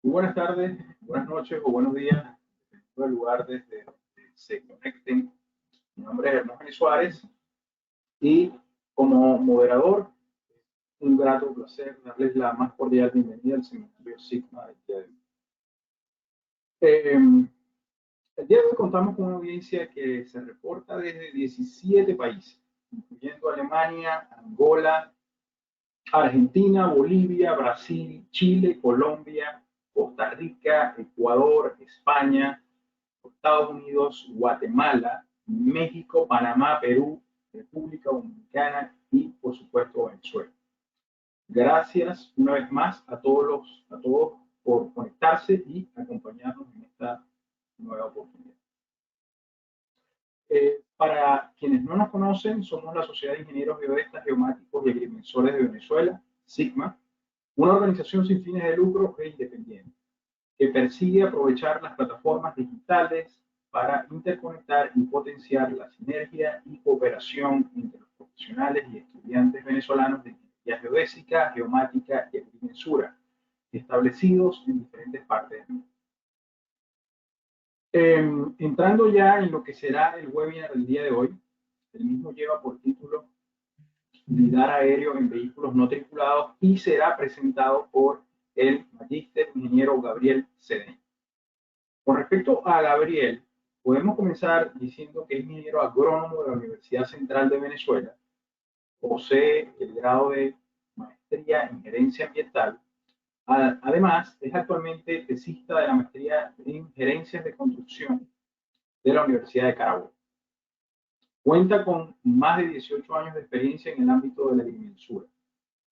Muy buenas tardes, buenas noches o buenos días, dependiendo del lugar desde donde se conecten. Mi nombre es Hermógenes Suárez y como moderador, un grato placer darles la más cordial bienvenida al seminario Sigma del día de hoy. El día de hoy contamos con una audiencia que se reporta desde 17 países, incluyendo Alemania, Angola, Argentina, Bolivia, Brasil, Chile, Colombia, Costa Rica, Ecuador, España, Estados Unidos, Guatemala, México, Panamá, Perú, República Dominicana y, por supuesto, Venezuela. Gracias una vez más a todos por conectarse y acompañarnos en esta nueva oportunidad. Para quienes no nos conocen, somos la Sociedad de Ingenieros Geodestas, Geomáticos y Agrimensores de Venezuela, SIGMA, una organización sin fines de lucro e independiente que persigue aprovechar las plataformas digitales para interconectar y potenciar la sinergia y cooperación entre los profesionales y estudiantes venezolanos de ingeniería geodésica, geomática y agrimensura, establecidos en diferentes partes del mundo. Entrando ya en lo que será el webinar del día de hoy, el mismo lleva por título Lidar aéreo en vehículos no tripulados y será presentado por el magíster ingeniero Gabriel Cedeño. Con respecto a Gabriel, podemos comenzar diciendo que es ingeniero agrónomo de la Universidad Central de Venezuela, posee el grado de maestría en gerencia ambiental. Además, es actualmente tesista de la maestría en gerencias de construcción de la Universidad de Carabobo. Cuenta con más de 18 años de experiencia en el ámbito de la agrimensura.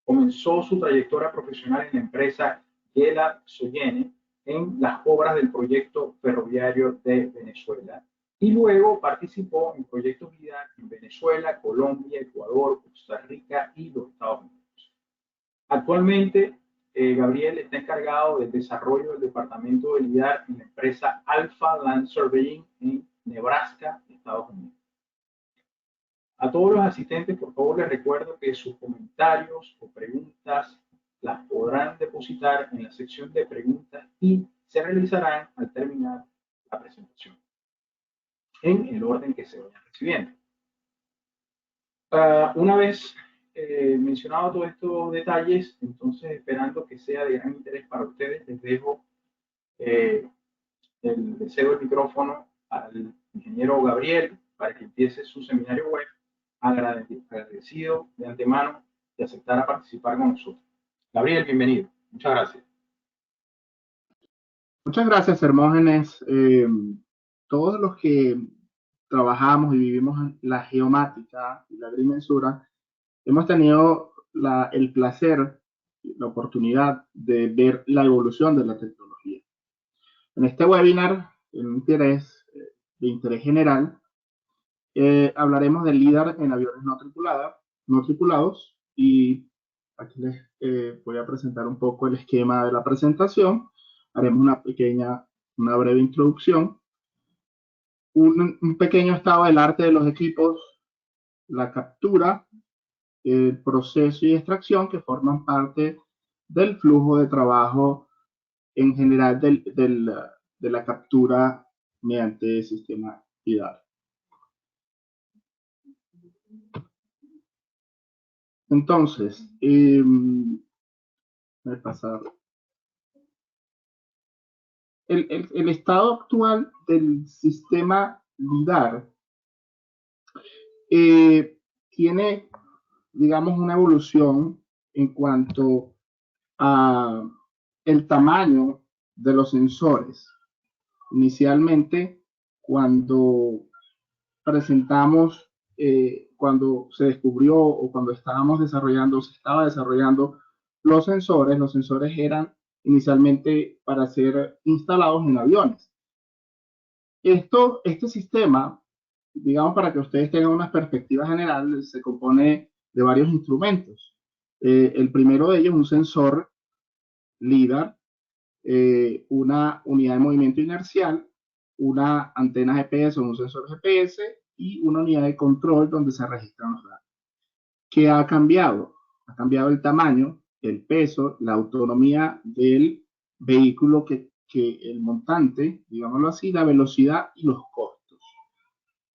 Comenzó su trayectoria profesional en la empresa Gela Soyene en las obras del proyecto ferroviario de Venezuela y luego participó en proyectos LIDAR en Venezuela, Colombia, Ecuador, Costa Rica y los Estados Unidos. Actualmente, Gabriel está encargado del desarrollo del departamento de LIDAR en la empresa Alpha Land Surveying en Nebraska, Estados Unidos. A todos los asistentes, por favor, les recuerdo que sus comentarios o preguntas las podrán depositar en la sección de preguntas y se realizarán al terminar la presentación, en el orden que se vayan recibiendo. Una vez mencionado todos estos detalles, entonces esperando que sea de gran interés para ustedes, les dejo le cedo el micrófono al ingeniero Gabriel para que empiece su seminario web, agradecido de antemano de aceptar a participar con nosotros. Gabriel, bienvenido. Muchas gracias. Muchas gracias, Hermógenes. Todos los que trabajamos y vivimos en la geomática y la agrimensura, hemos tenido el placer, la oportunidad de ver la evolución de la tecnología. En este webinar, de interés general, hablaremos del LIDAR en aviones no tripulados, y aquí les voy a presentar un poco el esquema de la presentación. Haremos una breve introducción, un pequeño estado del arte de los equipos, la captura, el proceso y extracción que forman parte del flujo de trabajo en general de la captura mediante el sistema LIDAR. Entonces, voy a pasar. El estado actual del sistema LIDAR tiene, digamos, una evolución en cuanto a el tamaño de los sensores. Inicialmente, cuando cuando se descubrió o cuando se estaba desarrollando los sensores eran inicialmente para ser instalados en aviones. Este sistema, digamos, para que ustedes tengan una perspectiva general, se compone de varios instrumentos. El primero de ellos es un sensor LIDAR, una unidad de movimiento inercial, una antena GPS o un sensor GPS y una unidad de control donde se registran los datos. ¿Qué ha cambiado? Ha cambiado el tamaño, el peso, la autonomía del vehículo que el montante, digámoslo así, la velocidad y los costos.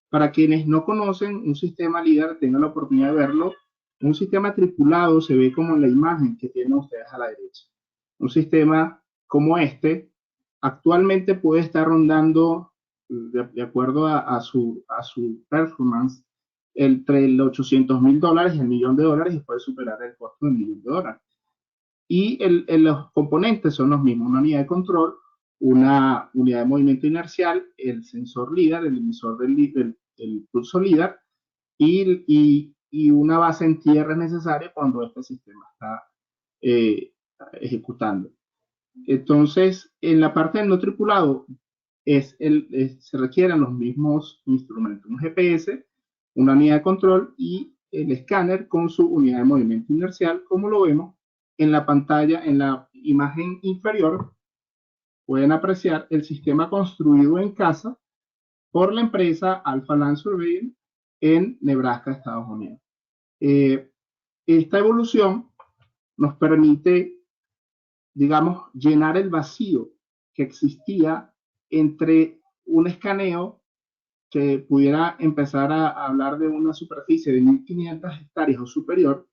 Para quienes no conocen un sistema LIDAR, tengan la oportunidad de verlo. Un sistema tripulado se ve como en la imagen que tienen ustedes a la derecha. Un sistema como este actualmente puede estar rondando, de acuerdo a su performance, entre el $800,000 y el $1,000,000, y puede superar el costo del $1,000,000. Y los componentes son los mismos: una unidad de control, una unidad de movimiento inercial, el sensor LIDAR, el emisor del pulso LIDAR, y una base en tierra es necesaria cuando este sistema está ejecutando. Entonces, en la parte del no tripulado se requieren los mismos instrumentos: un GPS, una unidad de control y el escáner con su unidad de movimiento inercial, como lo vemos en la pantalla. En la imagen inferior pueden apreciar el sistema construido en casa por la empresa Alpha Land Surveying en Nebraska, Estados Unidos. Esta evolución nos permite, digamos, llenar el vacío que existía entre un escaneo que pudiera empezar a hablar de una superficie de 1.500 hectáreas o superior,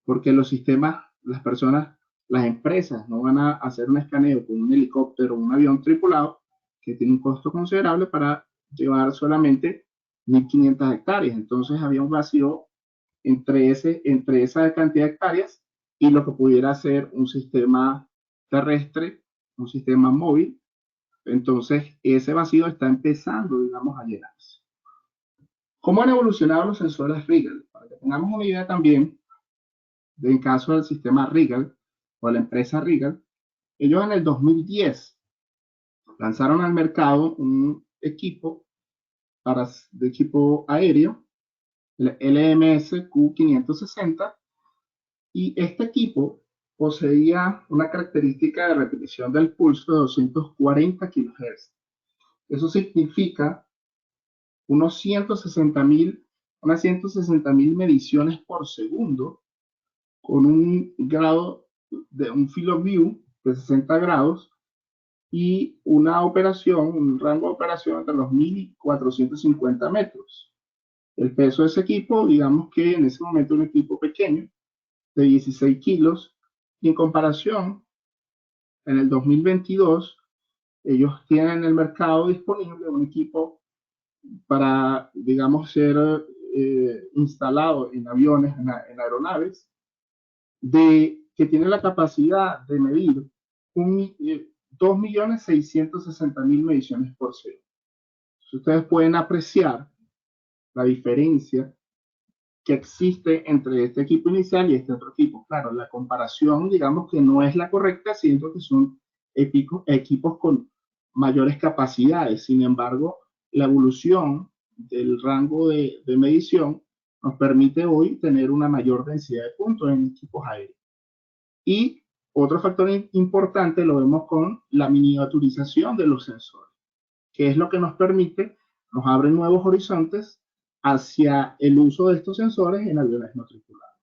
porque los sistemas, las personas, las empresas no van a hacer un escaneo con un helicóptero o un avión tripulado que tiene un costo considerable para llevar solamente 1.500 hectáreas. Entonces había un vacío entre esa cantidad de hectáreas y lo que pudiera ser un sistema terrestre, un sistema móvil. Entonces ese vacío está empezando, digamos, a llenarse. ¿Cómo han evolucionado los sensores Regal? Para que tengamos una idea también, en caso del sistema Regal o la empresa Regal, ellos en el 2010 lanzaron al mercado un equipo de equipo aéreo, el LMS Q560, y este equipo poseía una característica de repetición del pulso de 240 kHz. Eso significa unas 160,000 mediciones por segundo, con un grado de un field of view de 60 grados y una operación, un rango de operación entre los 1.000 y 450 metros. El peso de ese equipo, digamos que en ese momento un equipo pequeño, de 16 kilos, y en comparación, en el 2022, ellos tienen en el mercado disponible un equipo para, digamos, ser instalado en aviones, en aeronaves, que tiene la capacidad de medir 2.660.000 mediciones por segundo. Ustedes pueden apreciar la diferencia que existe entre este equipo inicial y este otro equipo. Claro, la comparación, digamos que no es la correcta, siendo que son equipos con mayores capacidades. Sin embargo, la evolución del rango de medición nos permite hoy tener una mayor densidad de puntos en equipos aéreos. Y otro factor importante lo vemos con la miniaturización de los sensores, que es lo que nos permite, nos abre nuevos horizontes hacia el uso de estos sensores en aviones no tripulados.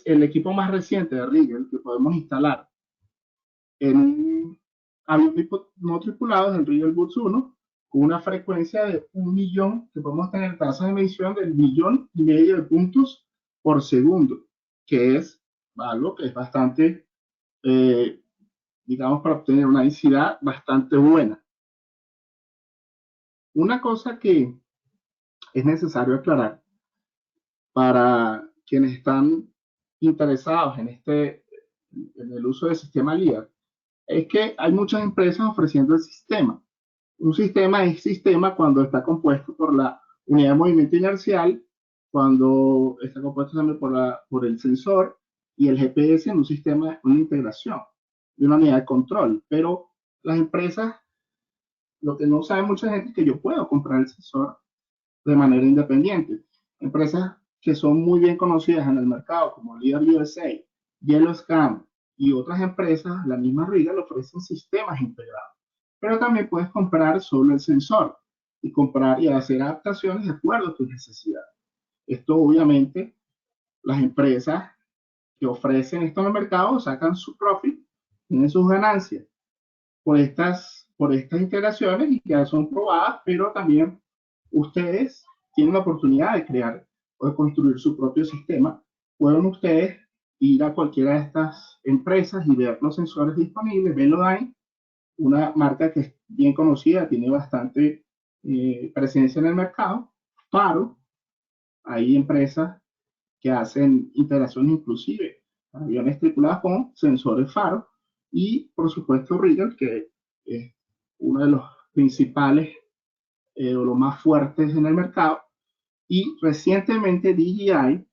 El equipo más reciente de Rigel que podemos instalar en un avión no tripulado es el Rigel Boots 1, con una frecuencia de 1.000.000, que podemos tener tasas de medición del 1,5 millones de puntos por segundo, que es algo que es bastante, digamos, para obtener una densidad bastante buena. Una cosa que es necesario aclarar para quienes están interesados en el uso del sistema LIDAR, es que hay muchas empresas ofreciendo el sistema. Un sistema es sistema cuando está compuesto por la unidad de movimiento inercial, cuando está compuesto también por el sensor y el GPS en un sistema, una integración de una unidad de control. Pero las empresas, lo que no sabe mucha gente es que yo puedo comprar el sensor de manera independiente. Empresas que son muy bien conocidas en el mercado, como LIDAR USA, YellowScan y otras empresas, la misma Regal, ofrecen sistemas integrados. Pero también puedes comprar solo el sensor y comprar y hacer adaptaciones de acuerdo a tus necesidades. Esto obviamente las empresas que ofrecen esto en el mercado sacan su profit tienen sus ganancias por estas integraciones y que ya son probadas, pero también ustedes tienen la oportunidad de crear o de construir su propio sistema. Pueden ustedes ir a cualquiera de estas empresas y ver los sensores disponibles. Velodyne, una marca que es bien conocida, tiene bastante presencia en el mercado. Faro, hay empresas que hacen integraciones inclusive para aviones tripulados con sensores faro. Y por supuesto Rigel, que es uno de los principales o los más fuertes en el mercado. Y recientemente DJI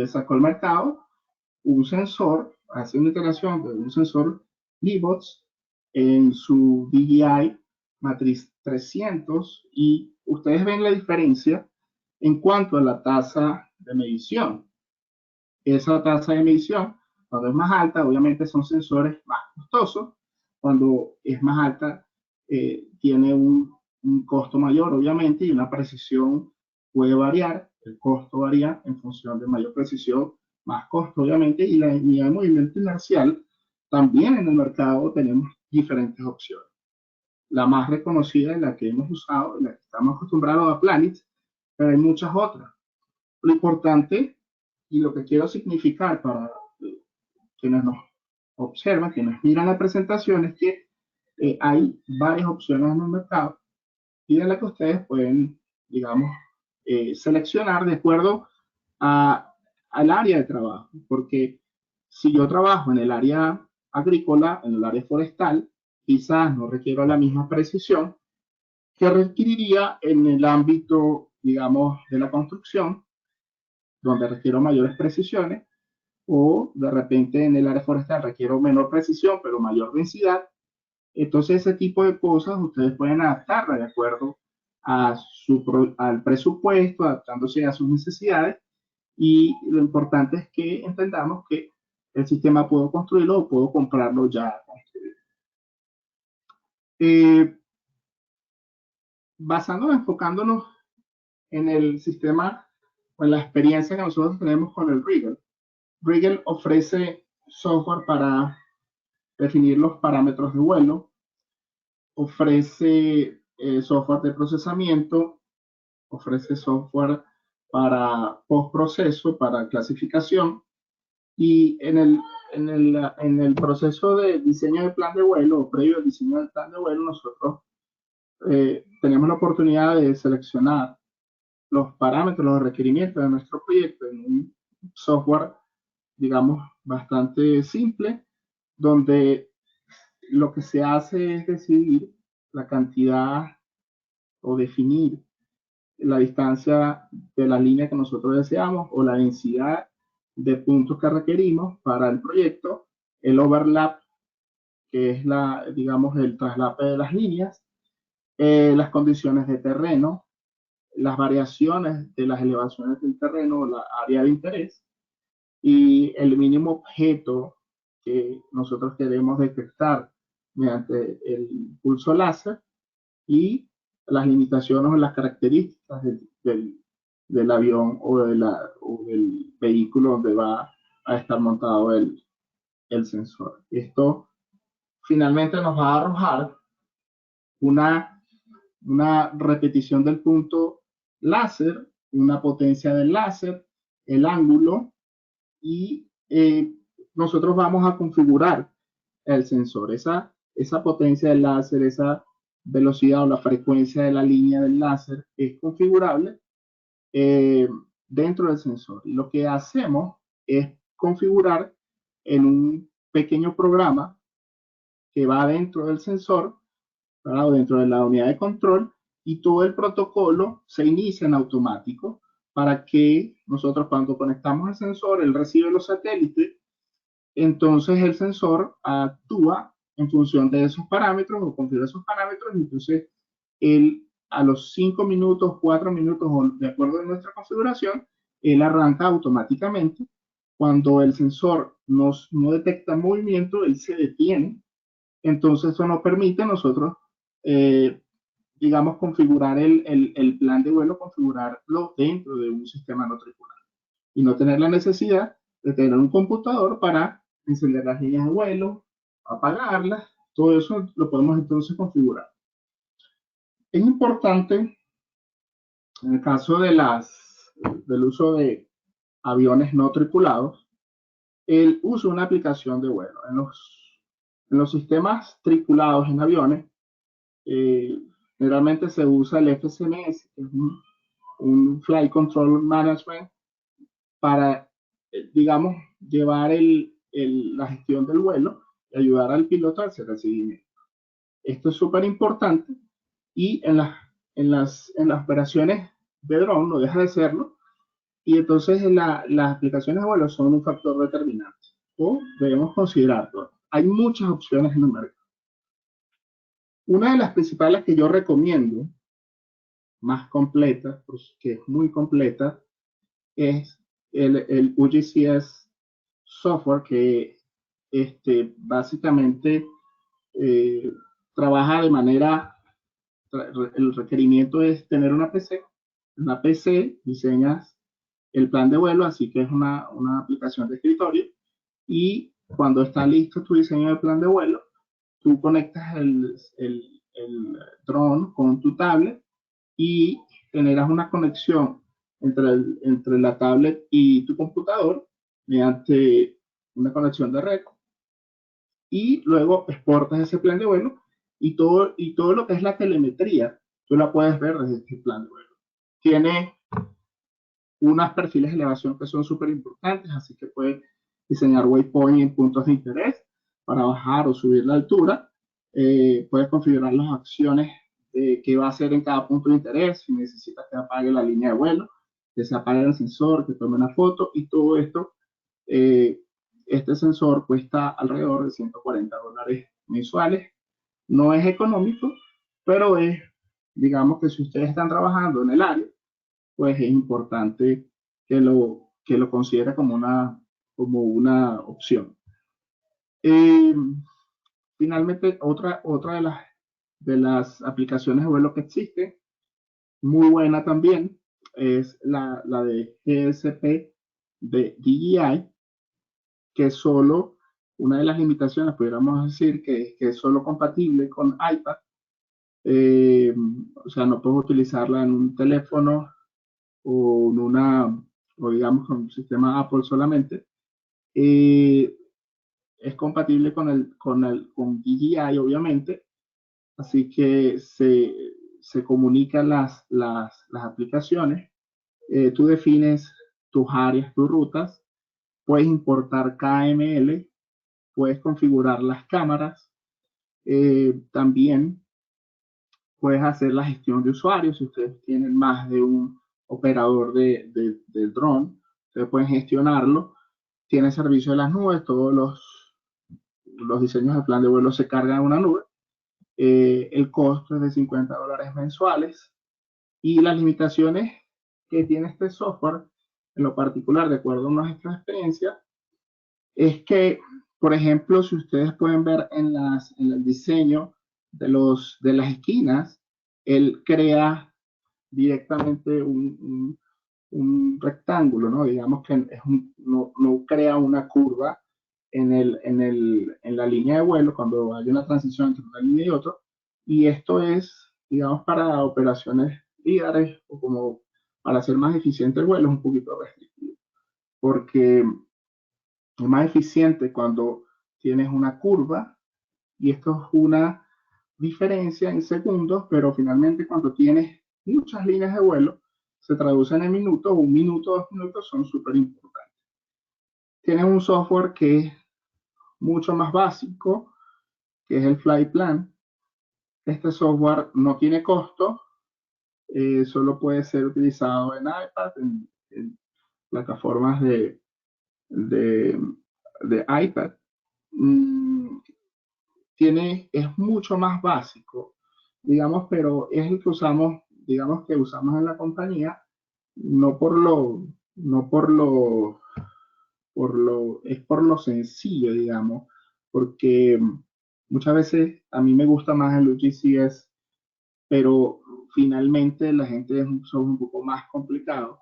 sacó al mercado un sensor, hace una integración de un sensor Libots en su DJI Matriz 300 y ustedes ven la diferencia en cuanto a la tasa de medición. Esa tasa de medición, cuando es más alta, obviamente son sensores más costosos. Cuando es más alta, tiene un costo mayor, obviamente, y una precisión puede variar. El costo varía en función de mayor precisión, más costo, obviamente, y la unidad de movimiento inercial. También en el mercado tenemos diferentes opciones. La más reconocida es la que hemos usado, la que estamos acostumbrados a Planet, pero hay muchas otras. Lo importante y lo que quiero significar para quienes nos observan, quienes miran la presentación, es que hay varias opciones en el mercado y de las que ustedes pueden, digamos, seleccionar de acuerdo al área de trabajo. Porque si yo trabajo en el área agrícola, en el área forestal, quizás no requiero la misma precisión que requeriría en el ámbito, digamos, de la construcción, donde requiero mayores precisiones, o de repente en el área forestal requiero menor precisión, pero mayor densidad. Entonces, ese tipo de cosas ustedes pueden adaptarla de acuerdo al presupuesto, adaptándose a sus necesidades. Y lo importante es que entendamos que el sistema puedo construirlo o puedo comprarlo ya construido. Basándonos, enfocándonos en el sistema o en la experiencia que nosotros tenemos con el Rigel. Rigel ofrece software para definir los parámetros de vuelo, ofrece software de procesamiento, ofrece software para postproceso, para clasificación, y en el proceso de diseño de plan de vuelo o previo al diseño del plan de vuelo, nosotros tenemos la oportunidad de seleccionar los parámetros, los requerimientos de nuestro proyecto en un software, digamos, bastante simple, donde lo que se hace es decidir la cantidad o definir la distancia de la línea que nosotros deseamos o la densidad de puntos que requerimos para el proyecto, el overlap, que es digamos, el traslape de las líneas, las condiciones de terreno, las variaciones de las elevaciones del terreno, la área de interés y el mínimo objeto que nosotros queremos detectar mediante el pulso láser y las limitaciones o las características del avión o del vehículo donde va a estar montado el sensor. Esto finalmente nos va a arrojar una, una repetición del punto láser, una potencia del láser, el ángulo y nosotros vamos a configurar el sensor. Esa potencia del láser, esa velocidad o la frecuencia de la línea del láser es configurable eh, dentro del sensor. Y lo que hacemos es configurar en un pequeño programa que va dentro del sensor, ¿verdad? Dentro de la unidad de control, y todo el protocolo se inicia en automático para que nosotros cuando conectamos el sensor, él recibe los satélites, entonces el sensor actúa en función de esos parámetros o configura esos parámetros, y entonces él a los 5 minutos, 4 minutos, o de acuerdo a nuestra configuración, él arranca automáticamente. Cuando el sensor no detecta movimiento, él se detiene. Entonces eso nos permite a nosotros, eh, digamos, configurar el plan de vuelo, configurarlo dentro de un sistema no tripulado y no tener la necesidad de tener un computador para encender las líneas de vuelo, apagarlas, todo eso lo podemos entonces configurar. Es importante, en el caso del uso de aviones no tripulados, el uso de una aplicación de vuelo. En los sistemas tripulados en aviones, eh, generalmente se usa el FCMS, que es un Flight Control Management, para, digamos, llevar la gestión del vuelo y ayudar al piloto a hacer el seguimiento. Esto es súper importante y en las operaciones de dron no deja de serlo, y entonces las aplicaciones de vuelo son un factor determinante o debemos considerarlo. Hay muchas opciones en el mercado. Una de las principales que yo recomiendo, más completa, que es muy completa, es el UGCS software, que básicamente eh, trabaja de manera, el requerimiento es tener una PC. En la PC diseñas el plan de vuelo, así que es una aplicación de escritorio, y cuando está listo tu diseño de plan de vuelo, tú conectas el drone con tu tablet y generas una conexión entre la tablet y tu computador mediante una conexión de red, y luego exportas ese plan de vuelo, y todo lo que es la telemetría, tú la puedes ver desde este plan de vuelo. Tiene unos perfiles de elevación que son súper importantes, así que puedes diseñar waypoint en puntos de interés para bajar o subir la altura. Puedes configurar las acciones de qué va a hacer en cada punto de interés, si necesitas que apague la línea de vuelo, que se apague el sensor, que tome una foto, y todo esto. eh, este sensor cuesta alrededor de $140 mensuales. No es económico, pero digamos que si ustedes están trabajando en el área, pues es importante que lo considere como una opción. Eh, Finalmente, otra de las aplicaciones de vuelo que existe, muy buena también, es la de GSP de DJI, que es solo, una de las limitaciones, pudiéramos decir, que es solo compatible con iPad. Eh, o sea, no puedes utilizarla en un teléfono o en o digamos con un sistema Apple solamente. Eh, es compatible con DJI, obviamente, así que se comunican las aplicaciones. Tú defines tus áreas, tus rutas, puedes importar KML, puedes configurar las cámaras, también puedes hacer la gestión de usuarios. Si ustedes tienen más de un operador de drone, ustedes pueden gestionarlo. Tiene servicio de las nubes, todos los diseños de plan de vuelo se cargan en una nube. El costo es de $50 mensuales, y las limitaciones que tiene este software, en lo particular, de acuerdo a nuestra experiencia, es que, por ejemplo, si ustedes pueden ver en el diseño de las esquinas, él crea directamente un rectángulo, ¿no? Digamos que no crea una curva en la línea de vuelo cuando hay una transición entre una línea y otra. Y esto es, digamos, para operaciones líderes o como para hacer más eficiente el vuelo, es un poquito restrictivo, porque es más eficiente cuando tienes una curva, y esto es una diferencia en segundos, pero finalmente cuando tienes muchas líneas de vuelo, se traducen en minutos. Un minuto, 2 minutos son súper importantes. Tienes un software que es mucho más básico, que es el Flight Plan. Este software no tiene costo, solo puede ser utilizado en iPad, en plataformas de, de iPad. Mm, es mucho más básico, digamos, pero es el que usamos, digamos que usamos en la compañía, no por lo, no es por lo sencillo, digamos, porque muchas veces a mí me gusta más el UGCS, pero finalmente la gente es un software un poco más complicado,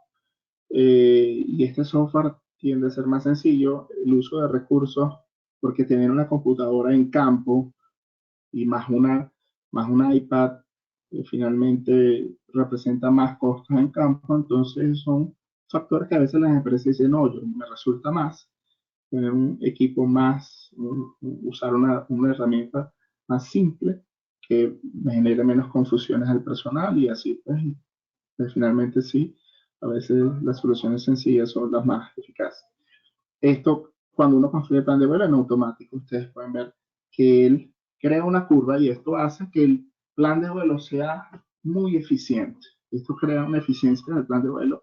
y este software tiende a ser más sencillo. El uso de recursos porque tener una computadora en campo y más una iPad finalmente representa más costos en campo, entonces son factores que a veces las empresas dicen, no, yo, me resulta más tener un equipo más, usar una herramienta más simple que me genere menos confusiones al personal y así pues finalmente sí, a veces las soluciones sencillas son las más eficaces. Esto, cuando uno construye el plan de vuelo en automático, ustedes pueden ver que él crea una curva y esto hace que el plan de vuelo sea muy eficiente. Esto crea una eficiencia del plan de vuelo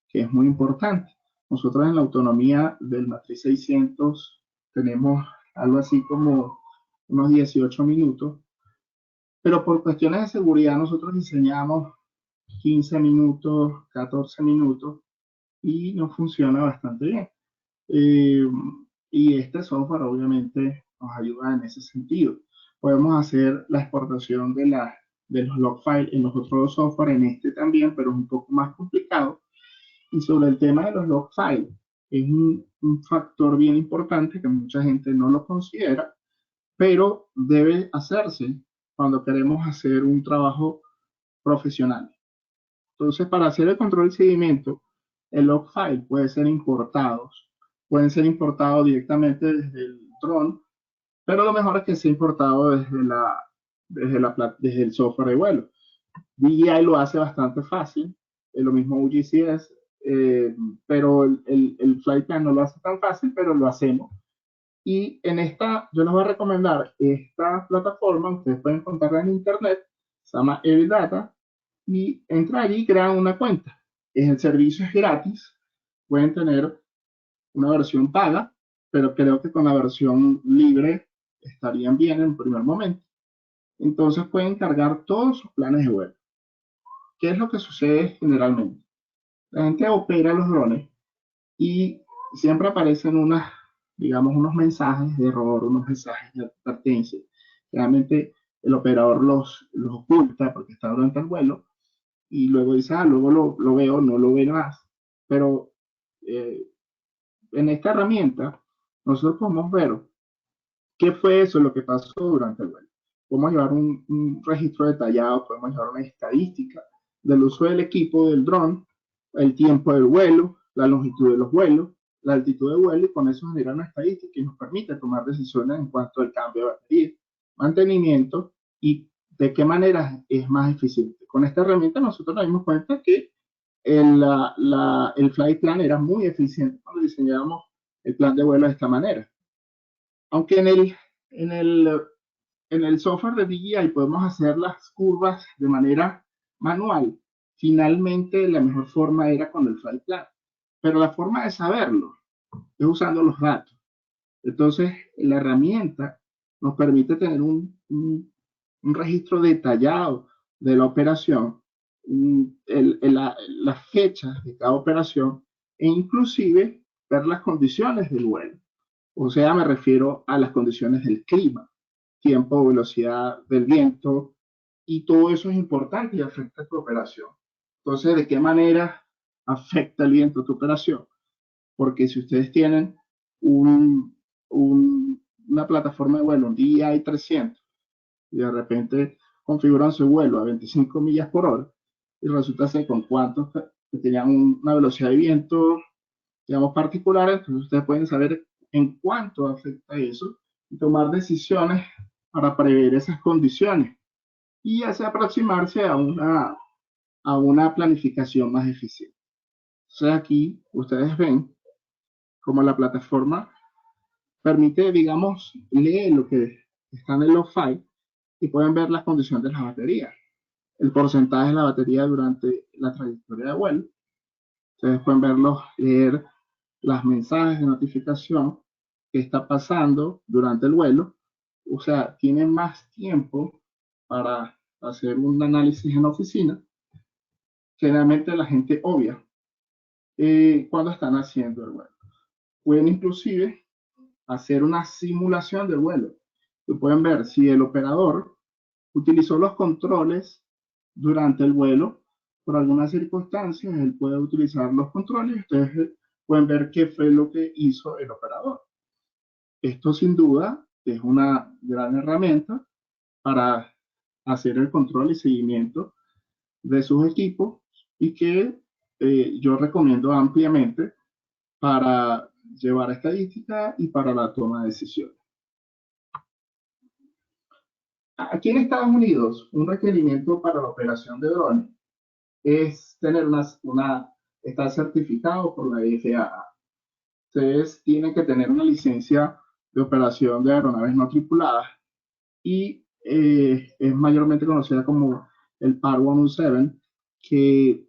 que es muy importante. Nosotros en la autonomía del Matriz 600 tenemos algo así como unos 18 minutos, pero por cuestiones de seguridad nosotros diseñamos 15 minutos, 14 minutos y nos funciona bastante bien. Eh, y este software obviamente nos ayuda en ese sentido. Podemos hacer la exportación de los log files en los otros software, en este también, pero es un poco más complicado. Y sobre el tema de los log files, es un factor bien importante que mucha gente no lo considera, pero debe hacerse cuando queremos hacer un trabajo profesional. Entonces, para hacer el control y seguimiento, el log file pueden ser importados directamente desde el drone, pero lo mejor es que sea importado desde el software de vuelo. DJI lo hace bastante fácil, lo mismo UGCS, pero el Flyplan no lo hace tan fácil, pero lo hacemos. Y en esta, yo les voy a recomendar esta plataforma, ustedes pueden encontrarla en internet, se llama Evidata, y entra allí y crean una cuenta. El servicio es gratis, pueden tener una versión paga, pero creo que con la versión libre estarían bien en el primer momento. Entonces pueden cargar todos sus planes de vuelo. ¿Qué es lo que sucede generalmente? La gente opera los drones y siempre aparecen digamos, unos mensajes de error, unos mensajes de advertencia. Realmente el operador los oculta porque está durante el vuelo y luego dice, luego lo veo, no lo veo más. Pero eh, en esta herramienta nosotros podemos ver qué fue eso lo que pasó durante el vuelo. Podemos llevar un registro detallado, podemos llevar una estadística del uso del equipo del dron, el tiempo del vuelo, la longitud de los vuelos, la altitud de vuelo, y con eso generar una estadística que nos permite tomar decisiones en cuanto al cambio de batería, mantenimiento y de qué manera es más eficiente. Con esta herramienta nosotros nos dimos cuenta que el flight plan era muy eficiente cuando diseñábamos el plan de vuelo de esta manera. Aunque en el, en el software de DJI podemos hacer las curvas de manera manual, finalmente la mejor forma era con el flight plan. Pero la forma de saberlo es usando los datos. Entonces, la herramienta nos permite tener un registro detallado de la operación, las fechas de cada operación e inclusive ver las condiciones del vuelo. O sea, me refiero a las condiciones del clima, tiempo, velocidad del viento, y todo eso es importante y afecta a tu operación. Entonces, ¿de qué manera afecta el viento a tu operación? Porque si ustedes tienen un, una plataforma de vuelo, un DJI 300, y de repente configuran su vuelo a 25 millas por hora, y resulta ser con cuántos que tenían una velocidad de viento, digamos, particular, entonces ustedes pueden saber en cuánto afecta eso y tomar decisiones para prever esas condiciones y así aproximarse a una planificación más eficiente. Entonces aquí ustedes ven como la plataforma permite, digamos, leer lo que está en el log file y pueden ver las condiciones de la batería, el porcentaje de la batería durante la trayectoria de vuelo. Ustedes pueden verlos, leer las mensajes de notificación que está pasando durante el vuelo. O sea, tienen más tiempo para hacer un análisis en oficina. Generalmente la gente obvia cuando están haciendo el vuelo. Pueden inclusive hacer una simulación del vuelo. Y pueden ver si el operador utilizó los controles durante el vuelo. Por algunas circunstancias, él puede utilizar los controles. Ustedes pueden ver qué fue lo que hizo el operador. esto sin duda es una gran herramienta para hacer el control y seguimiento de sus equipos y que yo recomiendo ampliamente para llevar estadística y para la toma de decisiones. Aquí en Estados Unidos, un requerimiento para la operación de drones es tener estar certificado por la FAA. Ustedes tienen que tener una licencia de operación de aeronaves no tripuladas y es mayormente conocida como el Part 107, que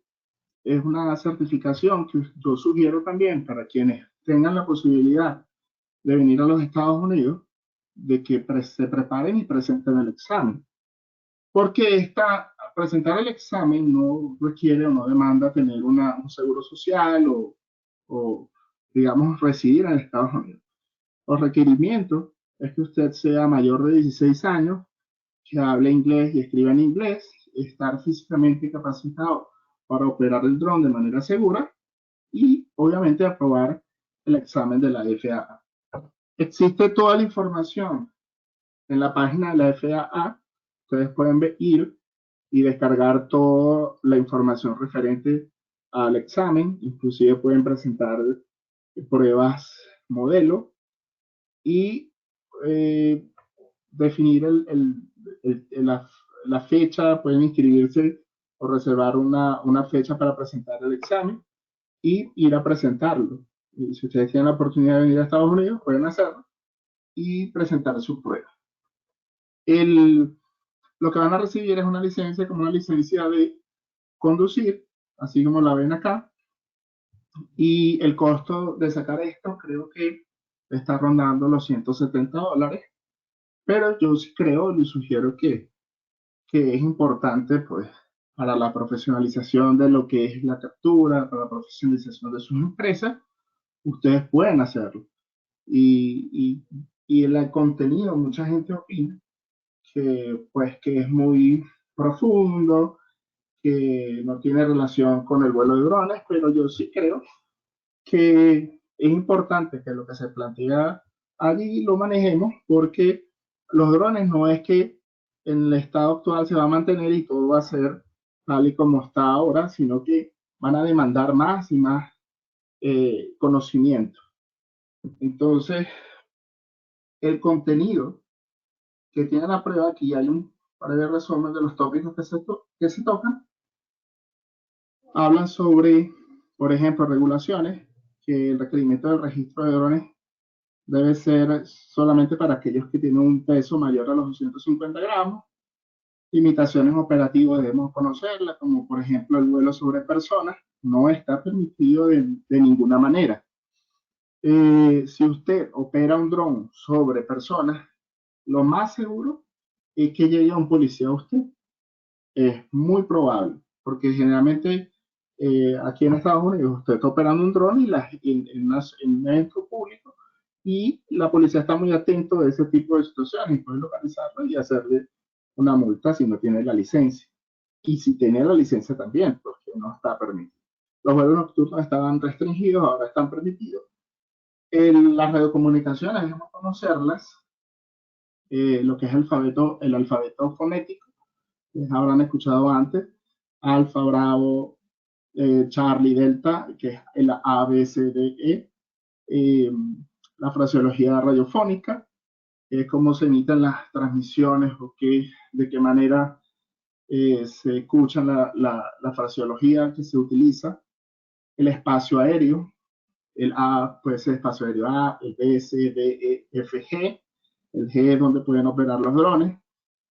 es una certificación que yo sugiero también para quienes tengan la posibilidad de venir a los Estados Unidos, de que se preparen y presenten el examen. Porque presentar el examen no requiere o no demanda tener un seguro social o, digamos, residir en Estados Unidos. Los requerimientos es que usted sea mayor de 16 años, que hable inglés y escriba en inglés, estar físicamente capacitado para operar el dron de manera segura y, obviamente, aprobar el examen de la FAA. Existe toda la información en la página de la FAA. Ustedes pueden ir y descargar toda la información referente al examen, inclusive pueden presentar pruebas modelo y definir la fecha, pueden inscribirse o reservar una fecha para presentar el examen y ir a presentarlo. Y si ustedes tienen la oportunidad de venir a Estados Unidos, pueden hacerlo y presentar su prueba. Lo que van a recibir es una licencia como una licencia de conducir, así como la ven acá, y el costo de sacar esto creo que está rondando los $170, pero yo sí creo y sugiero que es importante pues para la profesionalización de lo que es la captura, para la profesionalización de sus empresas, ustedes pueden hacerlo. Y el contenido, mucha gente opina que es muy profundo, que no tiene relación con el vuelo de drones, pero yo sí creo que es importante que lo que se plantea allí lo manejemos porque los drones no es que en el estado actual se va a mantener y todo va a ser tal y como está ahora, sino que van a demandar más y más conocimiento. Entonces, el contenido que tiene la prueba, aquí hay un breve resumen de los tópicos que se tocan. Hablan sobre, por ejemplo, regulaciones, que el requerimiento del registro de drones debe ser solamente para aquellos que tienen un peso mayor a los 250 gramos. Limitaciones operativas debemos conocerlas, como por ejemplo el vuelo sobre personas, no está permitido de ninguna manera. Si usted opera un dron sobre personas, lo más seguro es que llegue un policía a usted. Es muy probable, porque generalmente aquí en Estados Unidos usted está operando un dron en un evento público y la policía está muy atento de ese tipo de situaciones y puede localizarlo y hacerle una multa si no tiene la licencia. Y si tiene la licencia también, porque no está permitido. Los vuelos nocturnos estaban restringidos, ahora están permitidos. Las radiocomunicaciones, debemos conocerlas, lo que es el alfabeto fonético, que habrán escuchado antes, Alfa, Bravo, Charlie, Delta, que es el A, B, C, D, E, la fraseología radiofónica, cómo se emiten las transmisiones o de qué manera se escucha la fraseología que se utiliza, el espacio aéreo, el A puede ser espacio aéreo A, el B, C, D, E, F, G, el G es donde pueden operar los drones,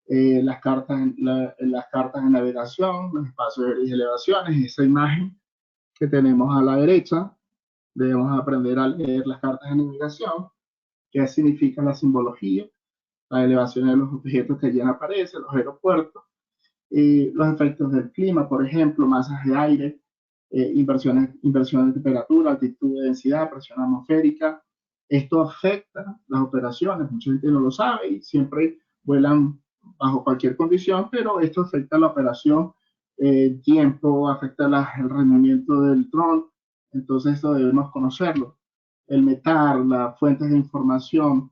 las cartas en navegación, los espacios y elevaciones, esa imagen que tenemos a la derecha, debemos aprender a leer las cartas de navegación, qué significa la simbología, la elevación de los objetos que allí aparecen, los aeropuertos, los efectos del clima, por ejemplo, masas de aire, inversiones de temperatura, altitud de densidad, presión atmosférica. Esto afecta las operaciones, mucha gente no lo sabe y siempre vuelan bajo cualquier condición, pero esto afecta la operación, el tiempo, afecta el rendimiento del dron, entonces esto debemos conocerlo. el METAR, las fuentes de información,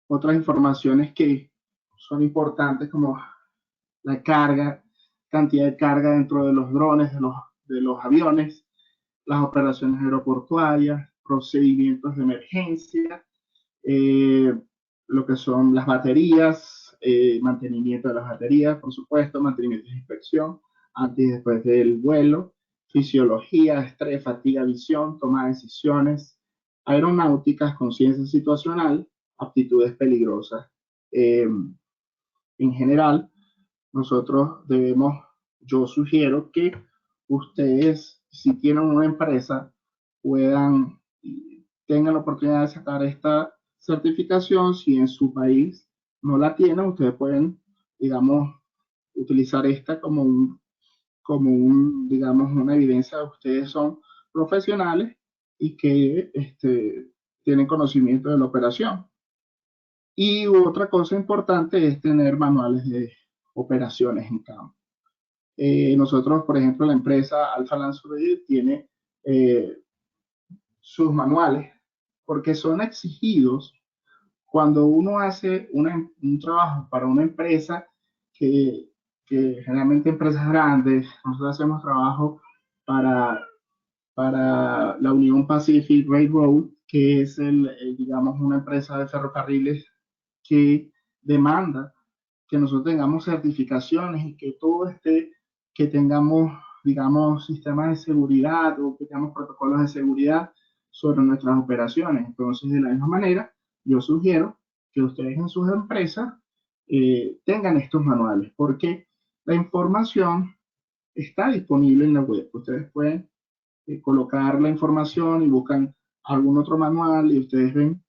otras informaciones que son importantes como la carga, cantidad de carga dentro de los drones, de los aviones, las operaciones aeroportuarias, procedimientos de emergencia, eh, lo que son las baterías, mantenimiento de las baterías, por supuesto, mantenimiento de inspección antes y después del vuelo, fisiología, estrés, fatiga, visión, toma de decisiones, aeronáuticas, conciencia situacional, aptitudes peligrosas. En general, nosotros debemos, yo sugiero que ustedes, si tienen una empresa, puedan, tengan la oportunidad de sacar esta certificación. Si en su país no la tienen, ustedes pueden, digamos, utilizar esta digamos, una evidencia de que ustedes son profesionales y que tienen conocimiento de la operación. Y otra cosa importante es tener manuales de operaciones en campo. Nosotros, por ejemplo, la empresa Alpha Land Survey tiene eh, sus manuales porque son exigidos cuando uno hace un trabajo para una empresa que, que generalmente empresas grandes. Nosotros hacemos trabajo para, para la Union Pacific Railroad, que es digamos, una empresa de ferrocarriles que demanda que nosotros tengamos certificaciones y que todo esté, que tengamos, digamos, sistemas de seguridad o que tengamos protocolos de seguridad sobre nuestras operaciones. Entonces, de la misma manera, yo sugiero que ustedes en sus empresas tengan estos manuales, porque la información está disponible en la web. Ustedes pueden colocar la información y buscan algún otro manual y ustedes ven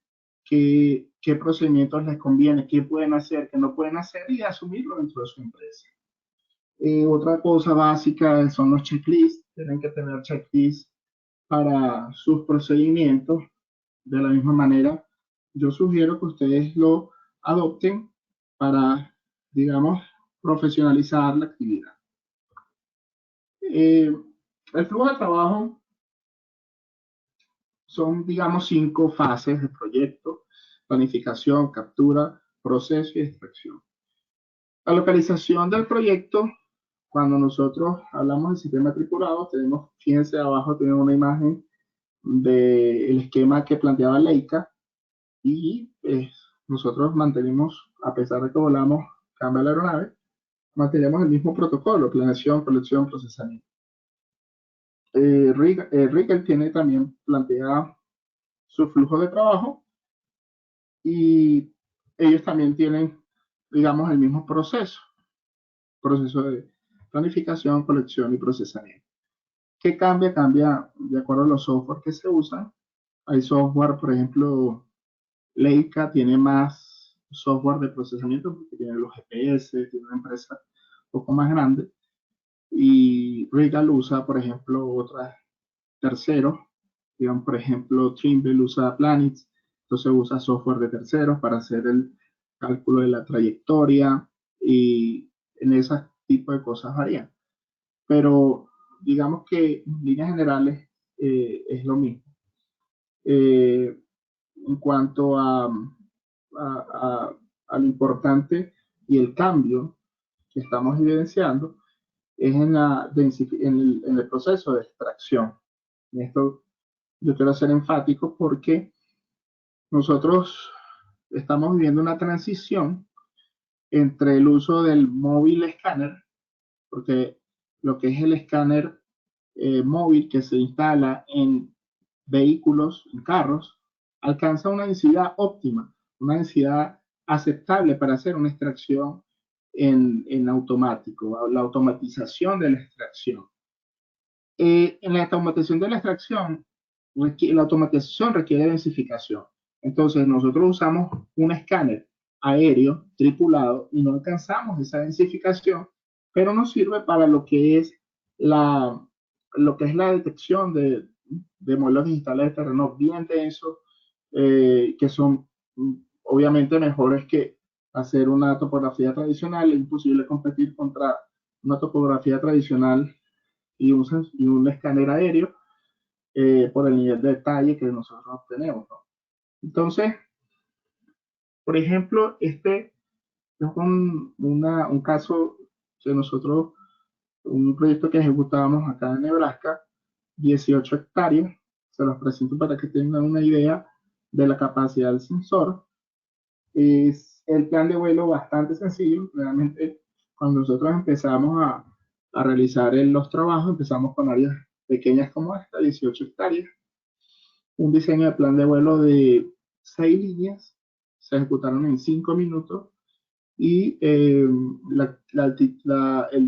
qué procedimientos les conviene, qué pueden hacer, qué no pueden hacer y asumirlo dentro de su empresa. Otra cosa básica son los checklists. Tienen que tener checklists para sus procedimientos. De la misma manera, yo sugiero que ustedes lo adopten para, digamos, profesionalizar la actividad. El flujo de trabajo son, digamos, 5 fases de proyecto: planificación, captura, proceso y extracción. La localización del proyecto, cuando nosotros hablamos del sistema tripulado, tenemos, fíjense abajo, tenemos una imagen del esquema que planteaba Leica y nosotros mantenemos, a pesar de que volamos, cambia la aeronave, mantenemos el mismo protocolo: planeación, colección, procesamiento. Rigel tiene también planteada su flujo de trabajo y ellos también tienen, digamos, el mismo proceso de planificación, colección y procesamiento. ¿Qué cambia? Cambia de acuerdo a los software que se usan. Hay software, por ejemplo, Leica tiene más software de procesamiento porque tiene los GPS, tiene una empresa un poco más grande, y Regal usa, por ejemplo, otras terceros, digamos, por ejemplo, Trimble usa Planets, entonces usa software de terceros para hacer el cálculo de la trayectoria y en ese tipo de cosas varían. Pero digamos que en líneas generales es lo mismo. Eh, en cuanto a lo importante y el cambio que estamos evidenciando es en el proceso de extracción. En esto yo quiero ser enfático porque nosotros estamos viviendo una transición entre el uso del móvil escáner, porque lo que es el escáner móvil que se instala en vehículos, en carros, alcanza una densidad óptima, una densidad aceptable para hacer una extracción en automático, la automatización de la extracción. En la automatización de la extracción, la automatización requiere densificación. Entonces, nosotros usamos un escáner aéreo tripulado y no alcanzamos esa densificación, pero nos sirve para lo que es la detección de modelos digitales de terreno bien densos, que son obviamente mejores que hacer una topografía tradicional. Es imposible competir contra una topografía tradicional y un escáner aéreo. por el nivel de detalle que nosotros obtenemos, ¿no? Entonces, por ejemplo, este es un caso que nosotros, un proyecto que ejecutábamos acá en Nebraska, 18 hectáreas, se los presento para que tengan una idea de la capacidad del sensor. Es el plan de vuelo bastante sencillo, realmente cuando nosotros empezamos a realizar los trabajos, empezamos con áreas pequeñas como esta, 18 hectáreas, un diseño de plan de vuelo de 6 líneas, se ejecutaron en 5 minutos y el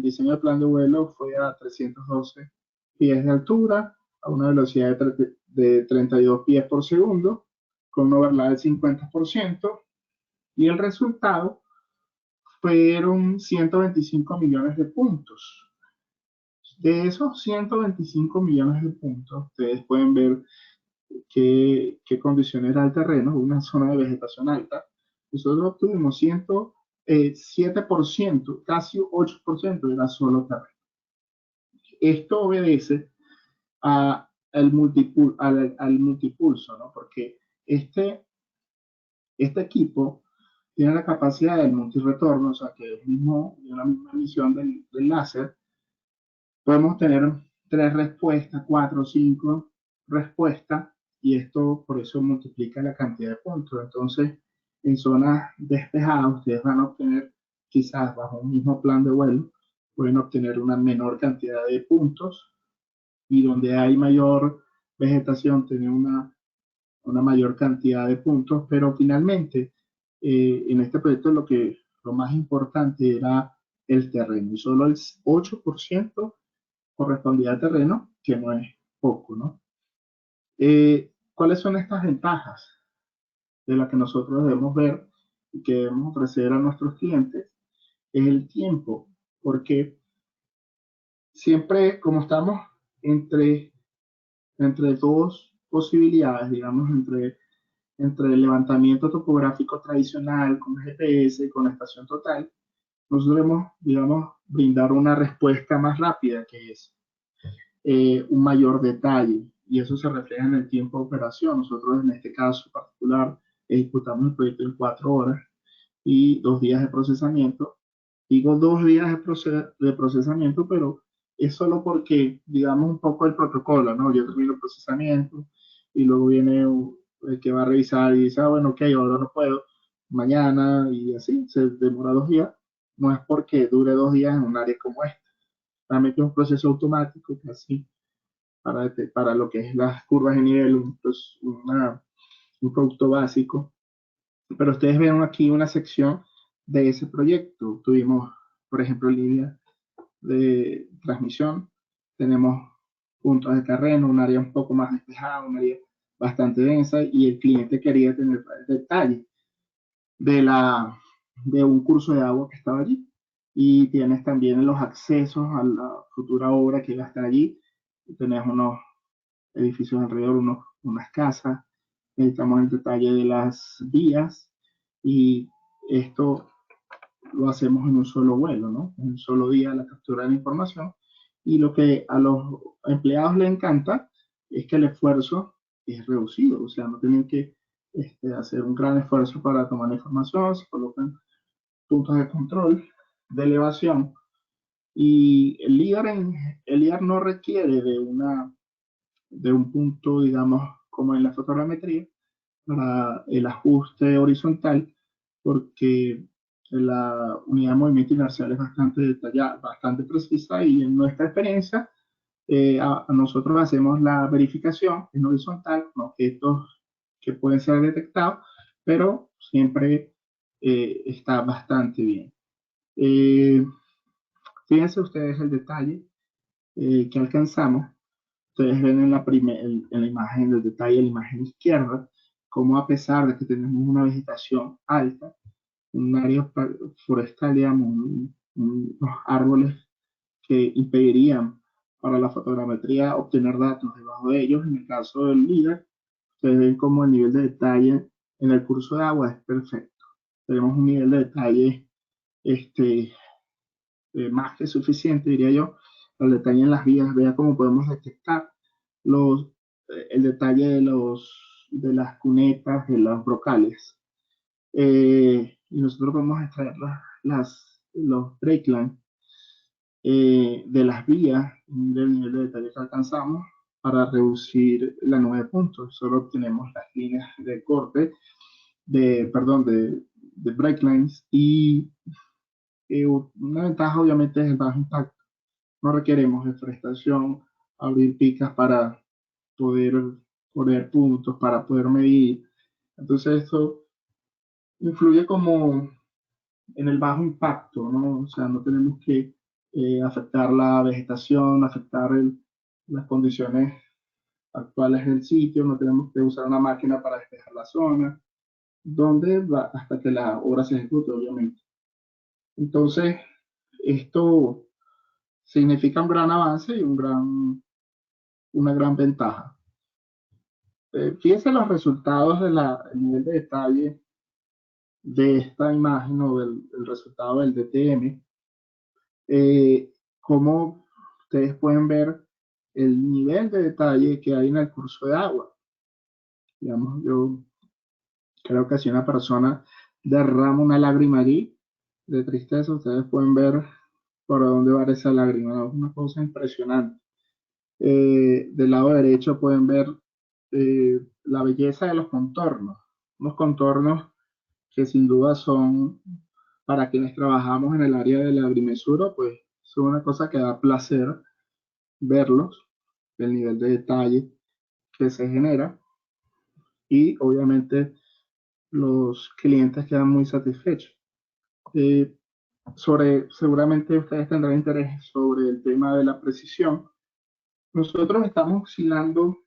diseño de plan de vuelo fue a 312 pies de altura, a una velocidad de 32 pies por segundo, con un overlap del 50%, y el resultado fueron 125 millones de puntos. De esos 125 millones de puntos, ustedes pueden ver qué condiciones era el terreno, una zona de vegetación alta. Nosotros obtuvimos 7%, casi 8% era solo terreno. Esto obedece al multipulso, ¿no? Porque este equipo tiene la capacidad del multiretorno, o sea que es la misma emisión del láser. Podemos tener 3 respuestas, 4 o 5 respuestas, y esto por eso multiplica la cantidad de puntos. Entonces, en zonas despejadas, ustedes van a obtener, quizás bajo un mismo plan de vuelo, pueden obtener una menor cantidad de puntos, y donde hay mayor vegetación, tener una mayor cantidad de puntos, pero finalmente en este proyecto lo más importante era el terreno, y solo el 8% correspondía al terreno, que no es poco, ¿no? ¿Cuáles son estas ventajas de las que nosotros debemos ver y que debemos ofrecer a nuestros clientes? Es el tiempo, porque siempre, como estamos entre, entre dos posibilidades, digamos, entre el levantamiento topográfico tradicional con GPS, con estación total, nosotros debemos, digamos, brindar una respuesta más rápida, que es un mayor detalle, y eso se refleja en el tiempo de operación. Nosotros en este caso particular ejecutamos el proyecto en 4 horas y 2 días de procesamiento. Digo 2 días de procesamiento, pero es solo porque, digamos, un poco el protocolo, ¿no? Yo termino el procesamiento y luego viene el que va a revisar y dice, ah, bueno, ok, ahora no puedo, mañana, y así, se demora 2 días. No es porque dure 2 días en un área como esta. Realmente es un proceso automático que así para lo que es las curvas de nivel, un producto básico. Pero ustedes ven aquí una sección de ese proyecto. Tuvimos, por ejemplo, línea de transmisión, tenemos puntos de terreno, un área un poco más despejada, un área bastante densa, y el cliente quería tener detalle de, la, de un curso de agua que estaba allí. Y tienes también los accesos a la futura obra que va a estar allí. Tenés unos edificios alrededor, unas casas, necesitamos el detalle de las vías, y esto lo hacemos en un solo vuelo, ¿no? En un solo día la captura de la información, y lo que a los empleados les encanta es que el esfuerzo es reducido, o sea, no tienen que hacer un gran esfuerzo para tomar la información, se colocan puntos de control, de elevación, y el LIDAR no requiere de un punto, digamos, como en la fotogrametría, para el ajuste horizontal, porque la unidad de movimiento inercial es bastante detallada, bastante precisa, y en nuestra experiencia, a nosotros hacemos la verificación en horizontal con objetos que pueden ser detectados, pero siempre está bastante bien. Eh, Fíjense ustedes el detalle que alcanzamos. Ustedes ven en la imagen del detalle, en la imagen izquierda, cómo a pesar de que tenemos una vegetación alta, un área forestal, digamos, unos árboles que impedirían para la fotogrametría obtener datos debajo de ellos, en el caso del LIDAR, ustedes ven cómo el nivel de detalle en el curso de agua es perfecto. Tenemos un nivel de detalle este, más que suficiente, diría yo, el detalle en las vías. Vea cómo podemos detectar los, el detalle de las cunetas, de los brocales. Y nosotros podemos extraer los breakline de las vías del nivel de detalle que alcanzamos para reducir la nube de puntos. Solo obtenemos las líneas de corte, perdón, de breaklines y una ventaja obviamente es el bajo impacto. No requeremos deforestación, abrir picas para poder poner puntos, para poder medir. Entonces esto influye como en el bajo impacto, ¿no? O sea, no tenemos que afectar la vegetación, afectar las condiciones actuales del sitio, no tenemos que usar una máquina para despejar la zona, donde va hasta que la obra se ejecute, obviamente. Entonces, esto significa un gran avance y una gran ventaja. Fíjense los resultados del nivel de detalle de esta imagen o del resultado del DTM. Como ustedes pueden ver el nivel de detalle que hay en el curso de agua. Digamos, yo creo que si una persona derrama una lágrima allí de tristeza, ustedes pueden ver por dónde va esa lágrima, ¿no? Es una cosa impresionante. Del lado derecho pueden ver la belleza de los contornos, unos contornos que sin duda son, para quienes trabajamos en el área de la agrimensura, pues son una cosa que da placer verlos, el nivel de detalle que se genera y obviamente los clientes quedan muy satisfechos. Eh, Seguramente ustedes tendrán interés sobre el tema de la precisión. Nosotros estamos oscilando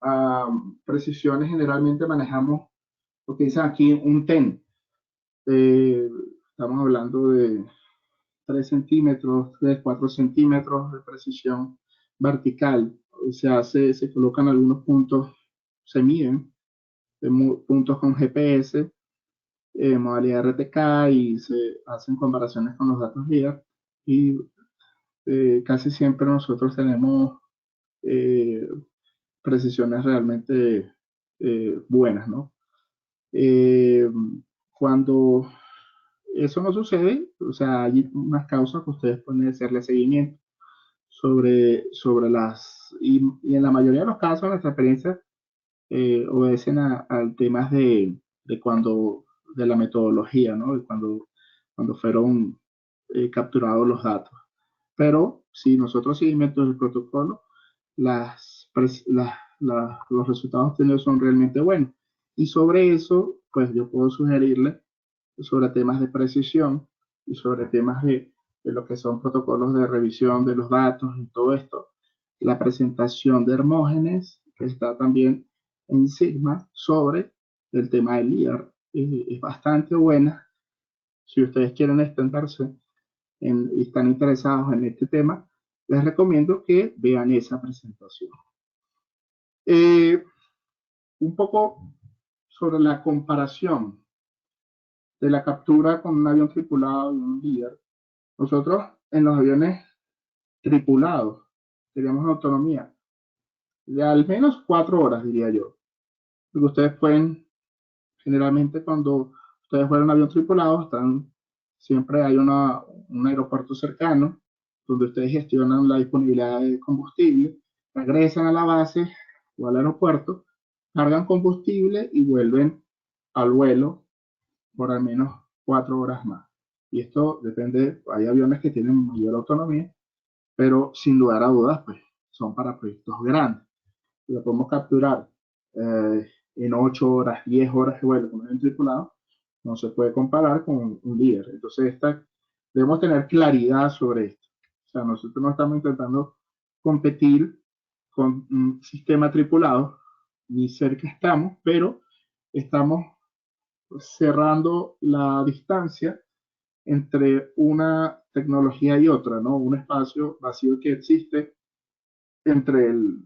a precisiones, generalmente manejamos lo que dicen aquí un TEN. Eh, Estamos hablando de 3 centímetros, 3, 4 centímetros de precisión vertical. Se colocan algunos puntos, se miden puntos con GPS, modalidad RTK y se hacen comparaciones con los datos LIDAR y casi siempre nosotros tenemos eh, precisiones realmente buenas, ¿no? Eh, Cuando eso no sucede, o sea, hay unas causas que ustedes pueden hacerle seguimiento sobre y en la mayoría de los casos, nuestra experiencia obedecen al temas de cuando, de la metodología, ¿no? De cuando fueron capturados los datos. Pero si nosotros seguimos el protocolo, los resultados obtenidos son realmente buenos. Y sobre eso, pues yo puedo sugerirle sobre temas de precisión y sobre temas de lo que son protocolos de revisión de los datos y todo esto. La presentación de Hermógenes, que está también en Sigma, sobre el tema del LIDAR, es bastante buena. Si ustedes quieren extenderse y están interesados en este tema, les recomiendo que vean esa presentación. Eh, un poco sobre la comparación de la captura con un avión tripulado y un LIDAR. Nosotros en los aviones tripulados tenemos autonomía de al menos 4 horas, diría yo. Porque ustedes pueden, generalmente cuando ustedes vuelan en avión tripulado, siempre hay un aeropuerto cercano donde ustedes gestionan la disponibilidad de combustible, regresan a la base o al aeropuerto, cargan combustible y vuelven al vuelo por al menos 4 horas más. Y esto depende, hay aviones que tienen mayor autonomía, pero sin lugar a dudas, pues son para proyectos grandes. Lo podemos capturar en 8 horas, 10 horas de vuelo con un avión tripulado, no se puede comparar con un líder. Entonces, debemos tener claridad sobre esto. O sea, nosotros no estamos intentando competir con un sistema tripulado, ni cerca estamos, pero estamos cerrando la distancia entre una tecnología y otra, ¿no? Un espacio vacío que existe entre el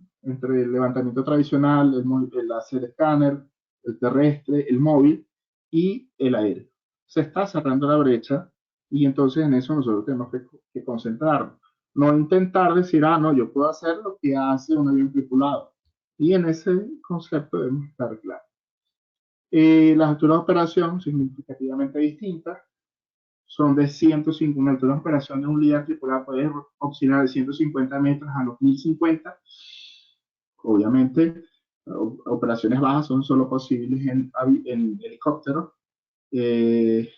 levantamiento tradicional, el láser escáner, el terrestre, el móvil y el aéreo. Se está cerrando la brecha y entonces en eso nosotros tenemos que concentrarnos. No intentar decir, no, yo puedo hacer lo que hace un avión tripulado. Y en ese concepto debemos estar claros. Las alturas de operación significativamente distintas son de 105, una altura de operación de un líder tripulado puede oscilar de 150 metros a los 1050. Obviamente, operaciones bajas son solo posibles en helicóptero, y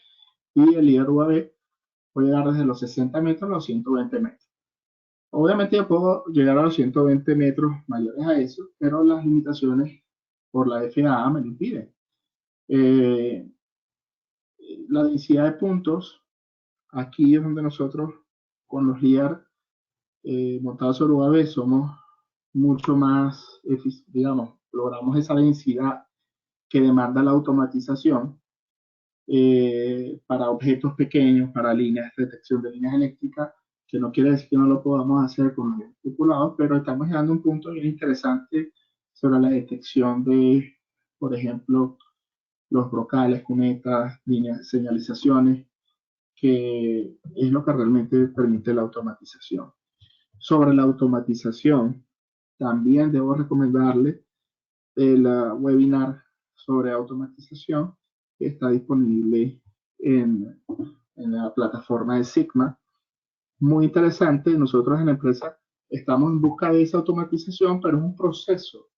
el líder UAV puede llegar desde los 60 metros a los 120 metros. Obviamente yo puedo llegar a los 120 metros mayores a eso, pero las limitaciones por la FAA me lo impiden. Eh, la densidad de puntos, aquí es donde nosotros con los LIDAR montados sobre UAV somos mucho más, digamos, logramos esa densidad que demanda la automatización para objetos pequeños, para líneas de detección de líneas eléctricas, que no quiere decir que no lo podamos hacer con los tripulados, pero estamos llegando a un punto bien interesante sobre la detección de, por ejemplo, los brocales, cunetas, líneas, señalizaciones, que es lo que realmente permite la automatización. Sobre la automatización, también debo recomendarle el webinar sobre automatización que está disponible en, en la plataforma de Sigma. Muy interesante, nosotros en la empresa estamos en busca de esa automatización, pero es un proceso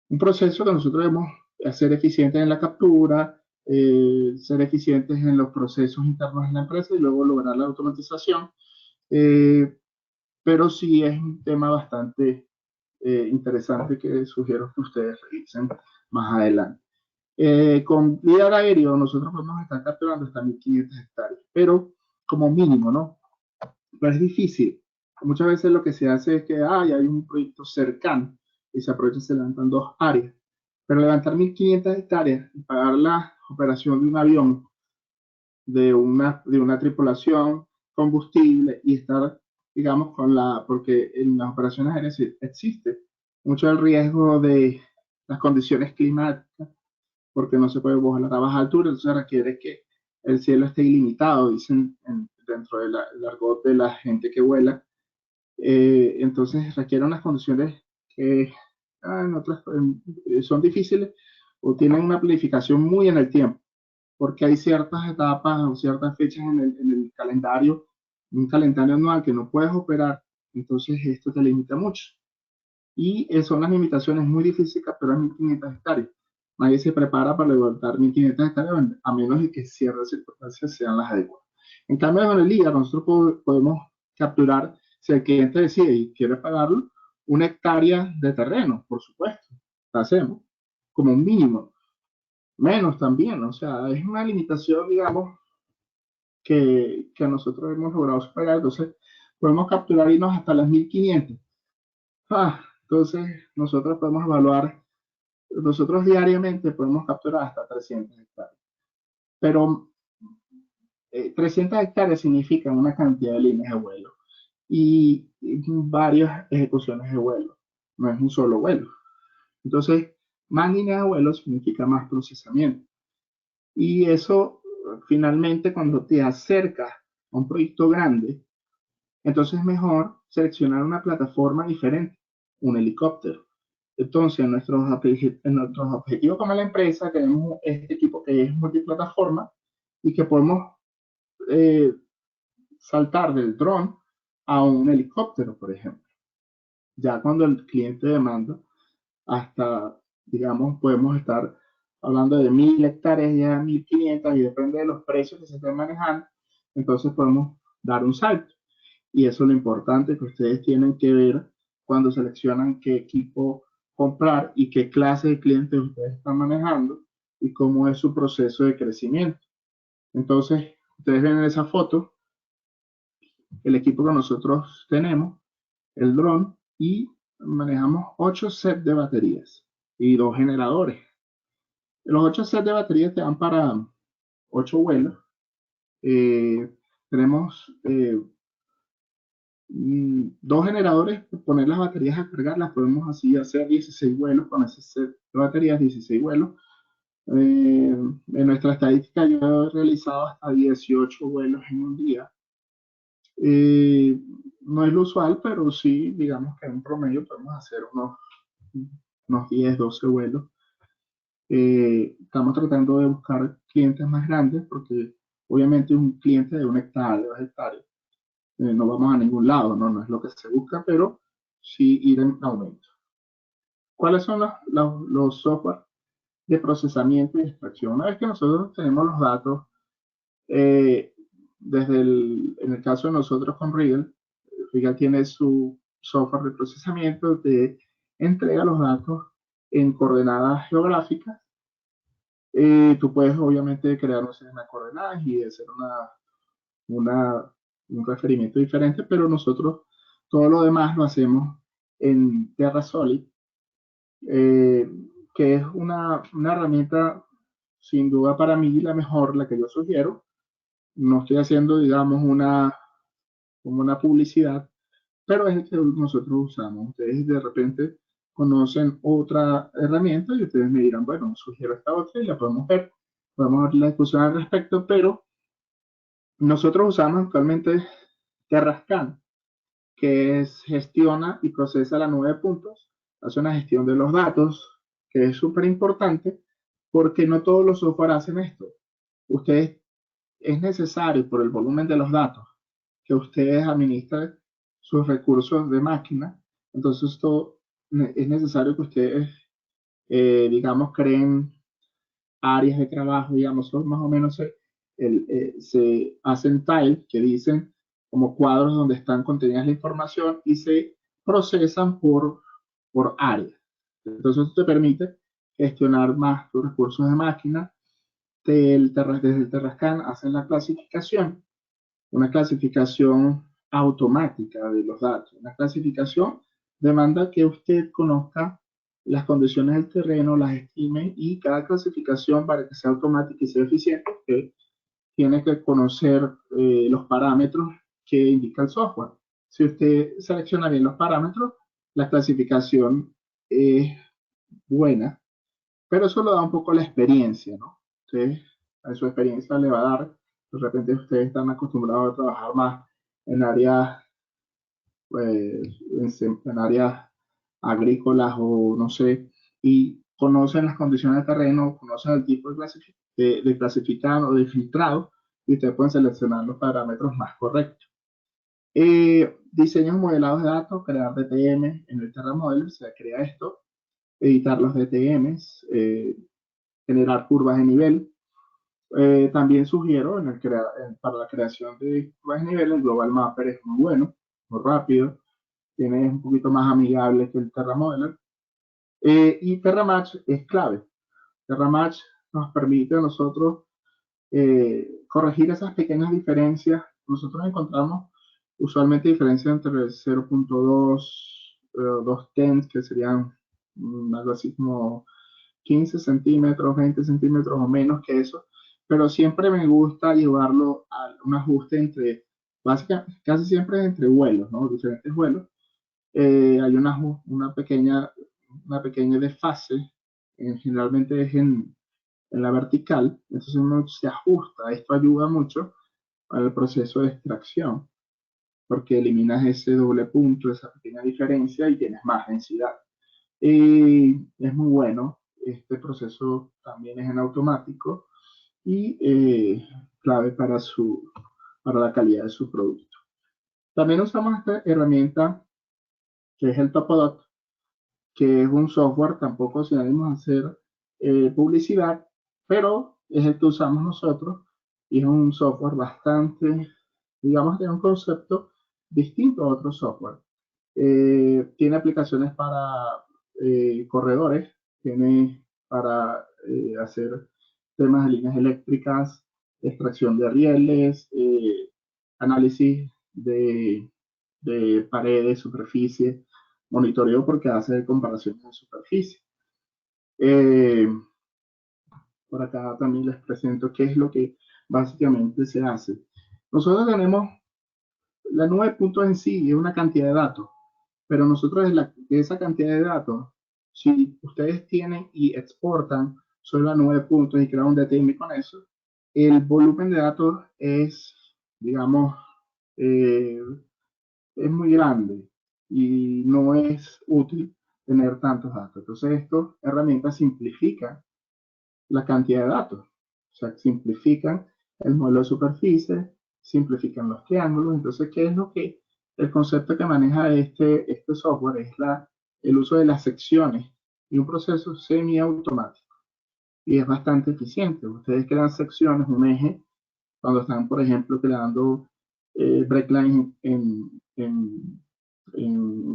que nosotros debemos hacer eficientes en la captura, ser eficientes en los procesos internos en la empresa y luego lograr la automatización. Eh, pero sí es un tema bastante interesante que sugiero que ustedes revisen más adelante. Con líder aéreo nosotros podemos estar capturando hasta 1500 hectáreas, pero como mínimo, ¿no? Pero es difícil. Muchas veces lo que se hace es que hay un proyecto cercano y se aprovecha y se levantan dos áreas. Pero levantar 1500 hectáreas y pagar la operación de un avión, de una tripulación, combustible y estar, digamos, porque en las operaciones aéreas existe mucho el riesgo de las condiciones climáticas, porque no se puede volar a baja altura, entonces requiere que el cielo esté ilimitado, dicen dentro del argot de la gente que vuela. Entonces requiere unas condiciones que en otras, son difíciles o tienen una planificación muy en el tiempo, porque hay ciertas etapas o ciertas fechas en el calendario, un calendario anual que no puedes operar, entonces esto te limita mucho. Y son las limitaciones muy difíciles capturar 1500 hectáreas. Nadie se prepara para levantar 1500 hectáreas a menos de que ciertas circunstancias sean las adecuadas. En cambio, con el IGA, nosotros podemos capturar, si el cliente decide y quiere pagarlo, 1 hectárea de terreno, por supuesto. Lo hacemos como un mínimo. Menos también, o sea, es una limitación, digamos, que nosotros hemos logrado superar. Entonces, podemos capturar irnos hasta las 1500. Entonces, nosotros podemos evaluar, nosotros diariamente podemos capturar hasta 300 hectáreas. Pero 300 hectáreas significan una cantidad de líneas de vuelo y varias ejecuciones de vuelo. No es un solo vuelo. Entonces, más líneas de vuelo significa más procesamiento. Y eso, finalmente, cuando te acercas a un proyecto grande, entonces es mejor seleccionar una plataforma diferente, un helicóptero. Entonces, en nuestros objetivos como la empresa, tenemos este equipo que es multiplataforma y que podemos eh, saltar del dron a un helicóptero, por ejemplo. Ya cuando el cliente demanda, hasta, digamos, podemos estar hablando de 1000 hectáreas, ya 1500, y depende de los precios que se estén manejando, entonces podemos dar un salto. Y eso es lo importante que ustedes tienen que ver cuando seleccionan qué equipo comprar y qué clase de clientes ustedes están manejando y cómo es su proceso de crecimiento. Entonces, ustedes ven en esa foto el equipo que nosotros tenemos, el dron, y manejamos 8 sets de baterías y 2 generadores. Los 8 sets de baterías te dan para 8 vuelos. Tenemos 2 generadores, poner las baterías a cargar, las podemos así hacer 16 vuelos con ese set de baterías, 16 vuelos. En nuestra estadística yo he realizado hasta 18 vuelos en un día. No es lo usual, pero sí, digamos que en promedio podemos hacer unos unos 10, 12 vuelos. Estamos tratando de buscar clientes más grandes porque obviamente un cliente de 1 hectárea, 2 hectáreas, no vamos a ningún lado, ¿no? No es lo que se busca, pero sí ir en aumento. ¿Cuáles son los software de procesamiento y extracción? Una vez que nosotros tenemos los datos, eh, en el caso de nosotros con Regal, Regal tiene su software de procesamiento que entrega los datos en coordenadas geográficas. Tú puedes obviamente crear un sistema de coordenadas y hacer una, un referimiento diferente, pero nosotros todo lo demás lo hacemos en TerraSolid, eh, que es una herramienta sin duda para mí la mejor, la que yo sugiero. No estoy haciendo, digamos, como una publicidad, pero es el que nosotros usamos. Ustedes de repente conocen otra herramienta y ustedes me dirán, bueno, sugiero esta otra y la podemos ver. Podemos ver la discusión al respecto, pero nosotros usamos actualmente Terrascan, que gestiona y procesa la nube de puntos, hace una gestión de los datos, que es súper importante, porque no todos los software hacen esto. Ustedes, es necesario por el volumen de los datos que ustedes administren sus recursos de máquina. Entonces, esto es necesario que ustedes, digamos, creen áreas de trabajo, digamos, son más o menos se hacen tiles que dicen como cuadros donde están contenidas la información y se procesan por área. Entonces, esto te permite gestionar más tus recursos de máquina. Desde el Terrascan hacen la clasificación, una clasificación automática de los datos. Una clasificación demanda que usted conozca las condiciones del terreno, las estime y cada clasificación para que sea automática y sea eficiente, usted tiene que conocer los parámetros que indica el software. Si usted selecciona bien los parámetros, la clasificación es buena, pero eso lo da un poco la experiencia, ¿no? Entonces, a su experiencia le va a dar, de repente ustedes están acostumbrados a trabajar más en áreas, pues, en áreas agrícolas o no sé, y conocen las condiciones del terreno, conocen el tipo de clasificado o de filtrado, y ustedes pueden seleccionar los parámetros más correctos. Diseños modelados de datos, crear DTM en el Terra Model, se crea esto, editar los DTMs, generar curvas de nivel. También sugiero para la creación de curvas de nivel, el Global Mapper es muy bueno, muy rápido, tiene un poquito más amigable que el Terra Modeler. Y TerraMatch es clave. TerraMatch nos permite a nosotros corregir esas pequeñas diferencias. Nosotros encontramos usualmente diferencias entre 0.2, 2 tenths, que serían algo así como 15 centímetros, 20 centímetros o menos que eso, pero siempre me gusta llevarlo a un ajuste entre, básicamente, casi siempre entre vuelos, ¿no? Diferentes vuelos. Hay una pequeña desfase, generalmente es en la vertical, entonces uno se ajusta. Esto ayuda mucho para el proceso de extracción, porque eliminas ese doble punto, esa pequeña diferencia y tienes más densidad. Y es muy bueno. Este proceso también es en automático y clave para la calidad de su producto. También usamos esta herramienta que es el Topodot, que es un software, tampoco sin ánimo de hacer publicidad, pero es el que usamos nosotros y es un software bastante, digamos, de un concepto distinto a otro software. Tiene aplicaciones para corredores, tiene para hacer temas de líneas eléctricas, extracción de rieles, análisis de paredes, superficie, monitoreo porque hace comparaciones de superficie. Eh, por acá también les presento qué es lo que básicamente se hace. Nosotros tenemos la nube de puntos en sí, es una cantidad de datos, pero nosotros de esa cantidad de datos, si ustedes tienen y exportan solo la nube de puntos y crean un DTM con eso, el volumen de datos es, digamos, eh, es muy grande y no es útil tener tantos datos. Entonces, estas herramientas simplifican la cantidad de datos. O sea, simplifican el modelo de superficie, simplifican los triángulos. Entonces, ¿qué es lo que el concepto que maneja este software? Es el uso de las secciones y un proceso semiautomático. Y es bastante eficiente. Ustedes crean secciones, un eje, cuando están, por ejemplo, creando breaklines en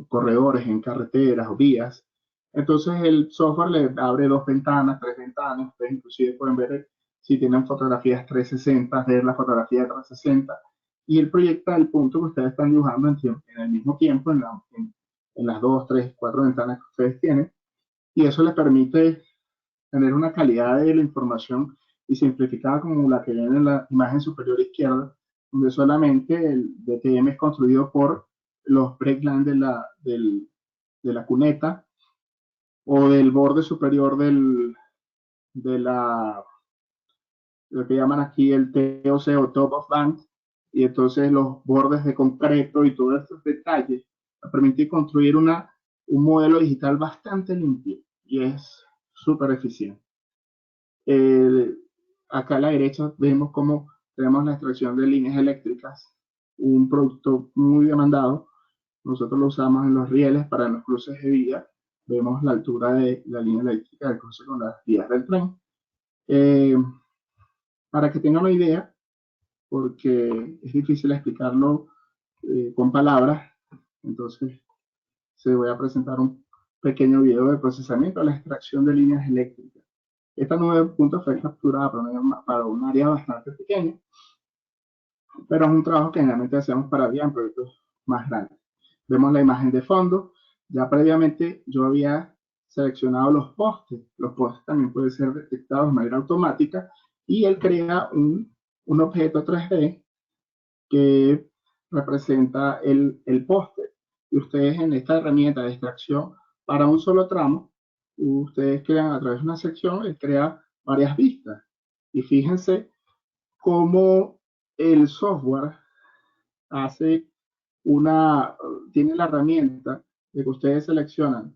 corredores, en carreteras o vías. Entonces el software le abre dos ventanas, tres ventanas. Ustedes inclusive pueden ver si tienen fotografías 360, ver la fotografía 360 y él proyecta el punto que ustedes están dibujando en el mismo tiempo en las dos, tres, cuatro ventanas que ustedes tienen. Y eso les permite tener una calidad de la información y simplificada como la que viene en la imagen superior izquierda, donde solamente el DTM es construido por los breaklines de la cuneta o del borde superior de lo que llaman aquí el TOC o Top of Bank, y entonces los bordes de concreto y todos estos detalles permiten construir un modelo digital bastante limpio y es súper eficiente. Acá a la derecha vemos cómo tenemos la extracción de líneas eléctricas, un producto muy demandado. Nosotros lo usamos en los rieles para los cruces de vía. Vemos la altura de la línea eléctrica del cruce con las vías del tren. Eh, para que tengan una idea, porque es difícil explicarlo con palabras, entonces se voy a presentar un pequeño video de procesamiento de la extracción de líneas eléctricas. Esta 9 puntos fue capturada para un área bastante pequeña, pero es un trabajo que generalmente hacemos para bien proyectos más grandes. Vemos la imagen de fondo. Ya previamente yo había seleccionado los postes. Los postes también pueden ser detectados de manera automática y él crea un objeto 3D que representa el poste. Y ustedes en esta herramienta de extracción para un solo tramo, ustedes crean a través de una sección, él crea varias vistas. Y fíjense cómo el software hace tiene la herramienta de que ustedes seleccionan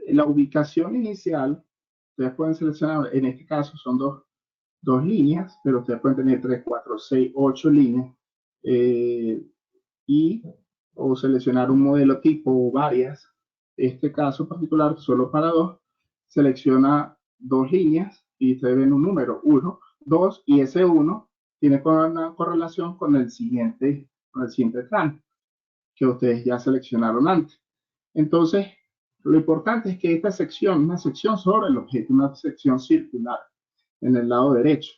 la ubicación inicial. Ustedes pueden seleccionar, en este caso son dos líneas, pero ustedes pueden tener 3, 4, 6, 8 líneas y o seleccionar un modelo tipo o varias. Este caso particular, solo para dos, selecciona dos líneas y ustedes ven un número 1, 2 y ese 1 tiene una correlación con el siguiente tramo que ustedes ya seleccionaron antes. Entonces, lo importante es que esta sección, una sección sobre el objeto, una sección circular en el lado derecho.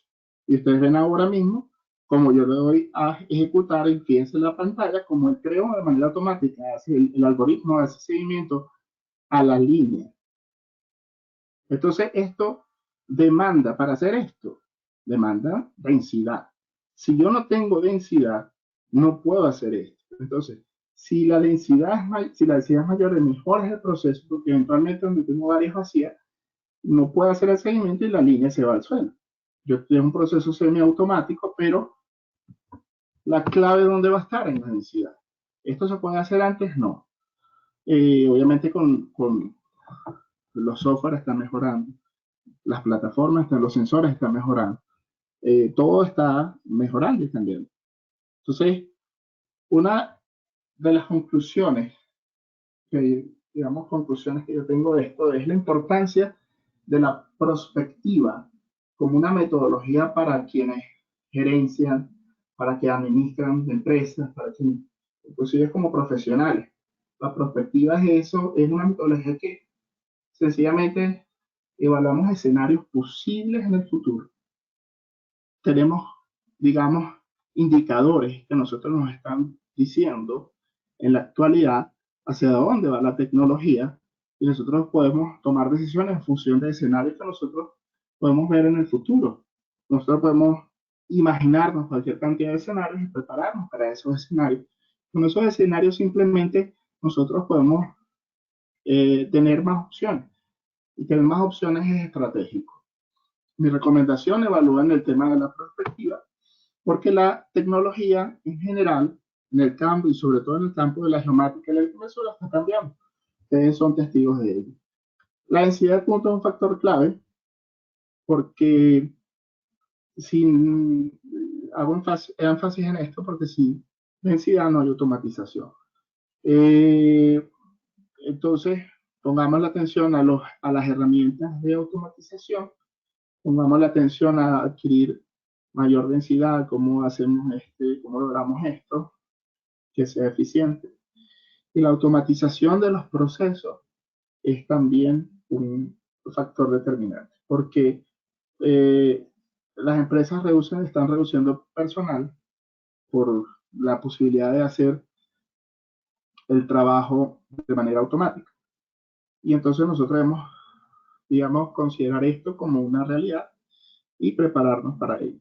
Y ustedes ven ahora mismo, como yo le doy a ejecutar, y fíjense en la pantalla, como él creó de manera automática, hace el algoritmo hace seguimiento a la línea. Entonces, esto demanda, para hacer esto, demanda densidad. Si yo no tengo densidad, no puedo hacer esto. Entonces, si la densidad es mayor, mejor es el proceso, porque eventualmente donde tengo varias vacías, no puedo hacer el seguimiento y la línea se va al suelo. Yo tengo un proceso semiautomático, pero la clave dónde va a estar en la densidad. ¿Esto se puede hacer antes? No. Obviamente con los softwares están mejorando, las plataformas, los sensores están mejorando, todo está mejorando y cambiando. Entonces, una de las conclusiones conclusiones que yo tengo de esto es la importancia de la prospectiva como una metodología para quienes gerencian, para que administran empresas, para quienes, inclusive como profesionales. La prospectiva es eso, es una metodología que sencillamente evaluamos escenarios posibles en el futuro. Tenemos, digamos, indicadores que nosotros nos están diciendo en la actualidad hacia dónde va la tecnología y nosotros podemos tomar decisiones en función de escenarios que nosotros podemos ver en el futuro. Nosotros podemos imaginarnos cualquier cantidad de escenarios y prepararnos para esos escenarios. Con esos escenarios simplemente nosotros podemos tener más opciones y tener más opciones es estratégico. Mi recomendación, evalúen el tema de la perspectiva, porque la tecnología en general, en el campo y sobre todo en el campo de la geomática y la agrimensura, está cambiando. Ustedes son testigos de ello. La densidad de puntos es un factor clave porque sin, hago énfasis en esto porque sin densidad no hay automatización. Entonces, pongamos la atención a las herramientas de automatización, pongamos la atención a adquirir mayor densidad, cómo hacemos cómo logramos esto, que sea eficiente. Y la automatización de los procesos es también un factor determinante, porque eh, las empresas están reduciendo personal por la posibilidad de hacer el trabajo de manera automática. Y entonces nosotros debemos, digamos, considerar esto como una realidad y prepararnos para ello.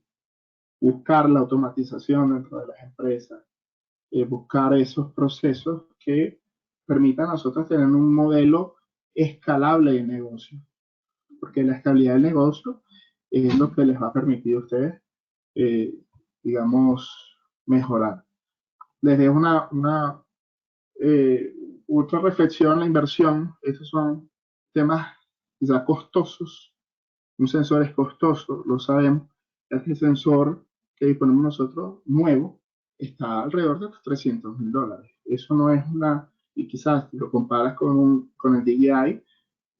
Buscar la automatización dentro de las empresas, buscar esos procesos que permitan a nosotros tener un modelo escalable de negocio, porque la estabilidad del negocio es lo que les va a permitir a ustedes, eh, digamos, mejorar. Les dejo eh, otra reflexión, la inversión. Estos son temas ya costosos. Un sensor es costoso, lo sabemos. Este sensor que disponemos nosotros, nuevo, está alrededor de los $300,000. Eso no es y quizás si lo comparas con el DJI,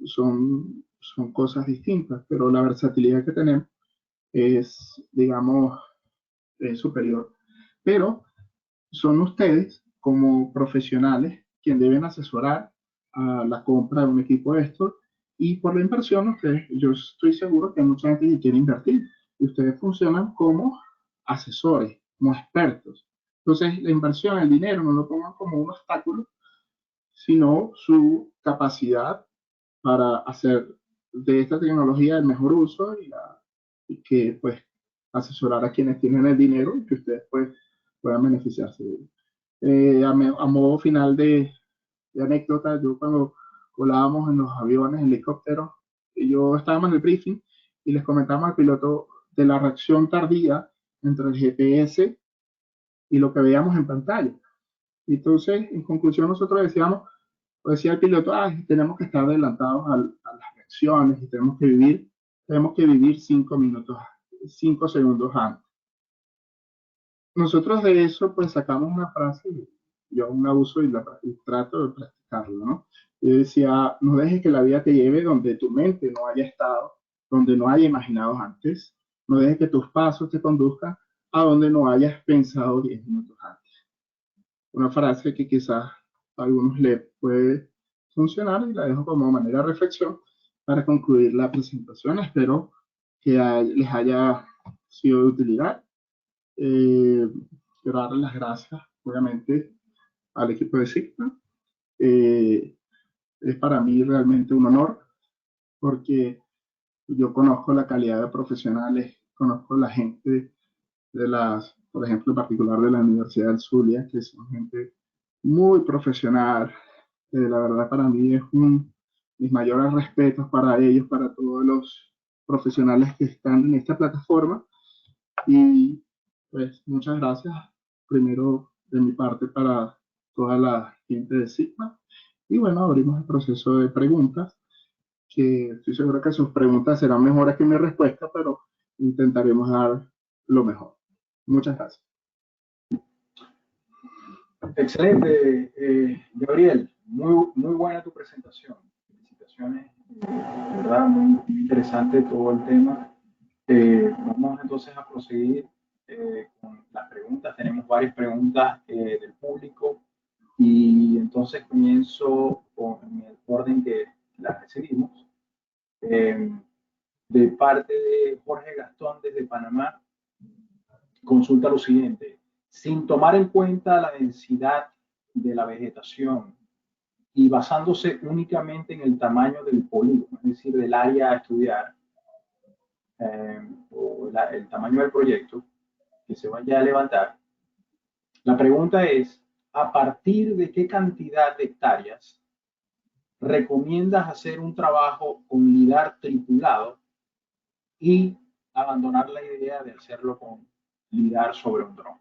son cosas distintas, pero la versatilidad que tenemos es, digamos, superior. Pero son ustedes, como profesionales, quienes deben asesorar a la compra de un equipo de estos y por la inversión, yo estoy seguro que hay mucha gente que quiere invertir y ustedes funcionan como asesores, como expertos. Entonces, la inversión, el dinero, no lo pongan como un obstáculo, sino su capacidad para hacer de esta tecnología el mejor uso y que pues asesorar a quienes tienen el dinero y que ustedes pues puedan beneficiarse de ello. A modo final de anécdota, yo cuando volábamos en los aviones, helicópteros, yo estábamos en el briefing y les comentamos al piloto de la reacción tardía entre el GPS y lo que veíamos en pantalla. Y entonces, en conclusión, nosotros decíamos, o decía el piloto, tenemos que estar adelantados a las reacciones y tenemos que vivir 5 minutos, 5 segundos antes. Nosotros de eso pues sacamos una frase, yo aún la uso y trato de practicarlo, ¿no? Yo decía, no dejes que la vida te lleve donde tu mente no haya estado, donde no haya imaginado antes, no dejes que tus pasos te conduzcan a donde no hayas pensado 10 minutos antes. Una frase que quizás a algunos les puede funcionar y la dejo como manera de reflexión para concluir la presentación. Espero que les haya sido de utilidad. Quiero darles las gracias, obviamente, al equipo de Sigma. Eh, es para mí realmente un honor porque yo conozco la calidad de profesionales, conozco la gente por ejemplo, en particular de la Universidad del Zulia, que son gente muy profesional. La verdad, para mí mis mayores respetos para ellos, para todos los profesionales que están en esta plataforma. Y pues muchas gracias primero de mi parte para toda la gente de Sigma. Y bueno, abrimos el proceso de preguntas, que estoy seguro que sus preguntas serán mejores que mi respuesta, pero intentaremos dar lo mejor. Muchas gracias. Excelente, Gabriel. Muy buena tu presentación. Felicitaciones. De verdad, muy interesante todo el tema. Vamos entonces a proseguir con las preguntas. Tenemos varias preguntas del público y entonces comienzo con el orden que las recibimos. De parte de Jorge Gastón desde Panamá, consulta lo siguiente: sin tomar en cuenta la densidad de la vegetación y basándose únicamente en el tamaño del polígono, es decir, del área a estudiar, o el tamaño del proyecto que se vaya a levantar, la pregunta es, ¿a partir de qué cantidad de hectáreas recomiendas hacer un trabajo con LIDAR tripulado y abandonar la idea de hacerlo con LIDAR sobre un dron?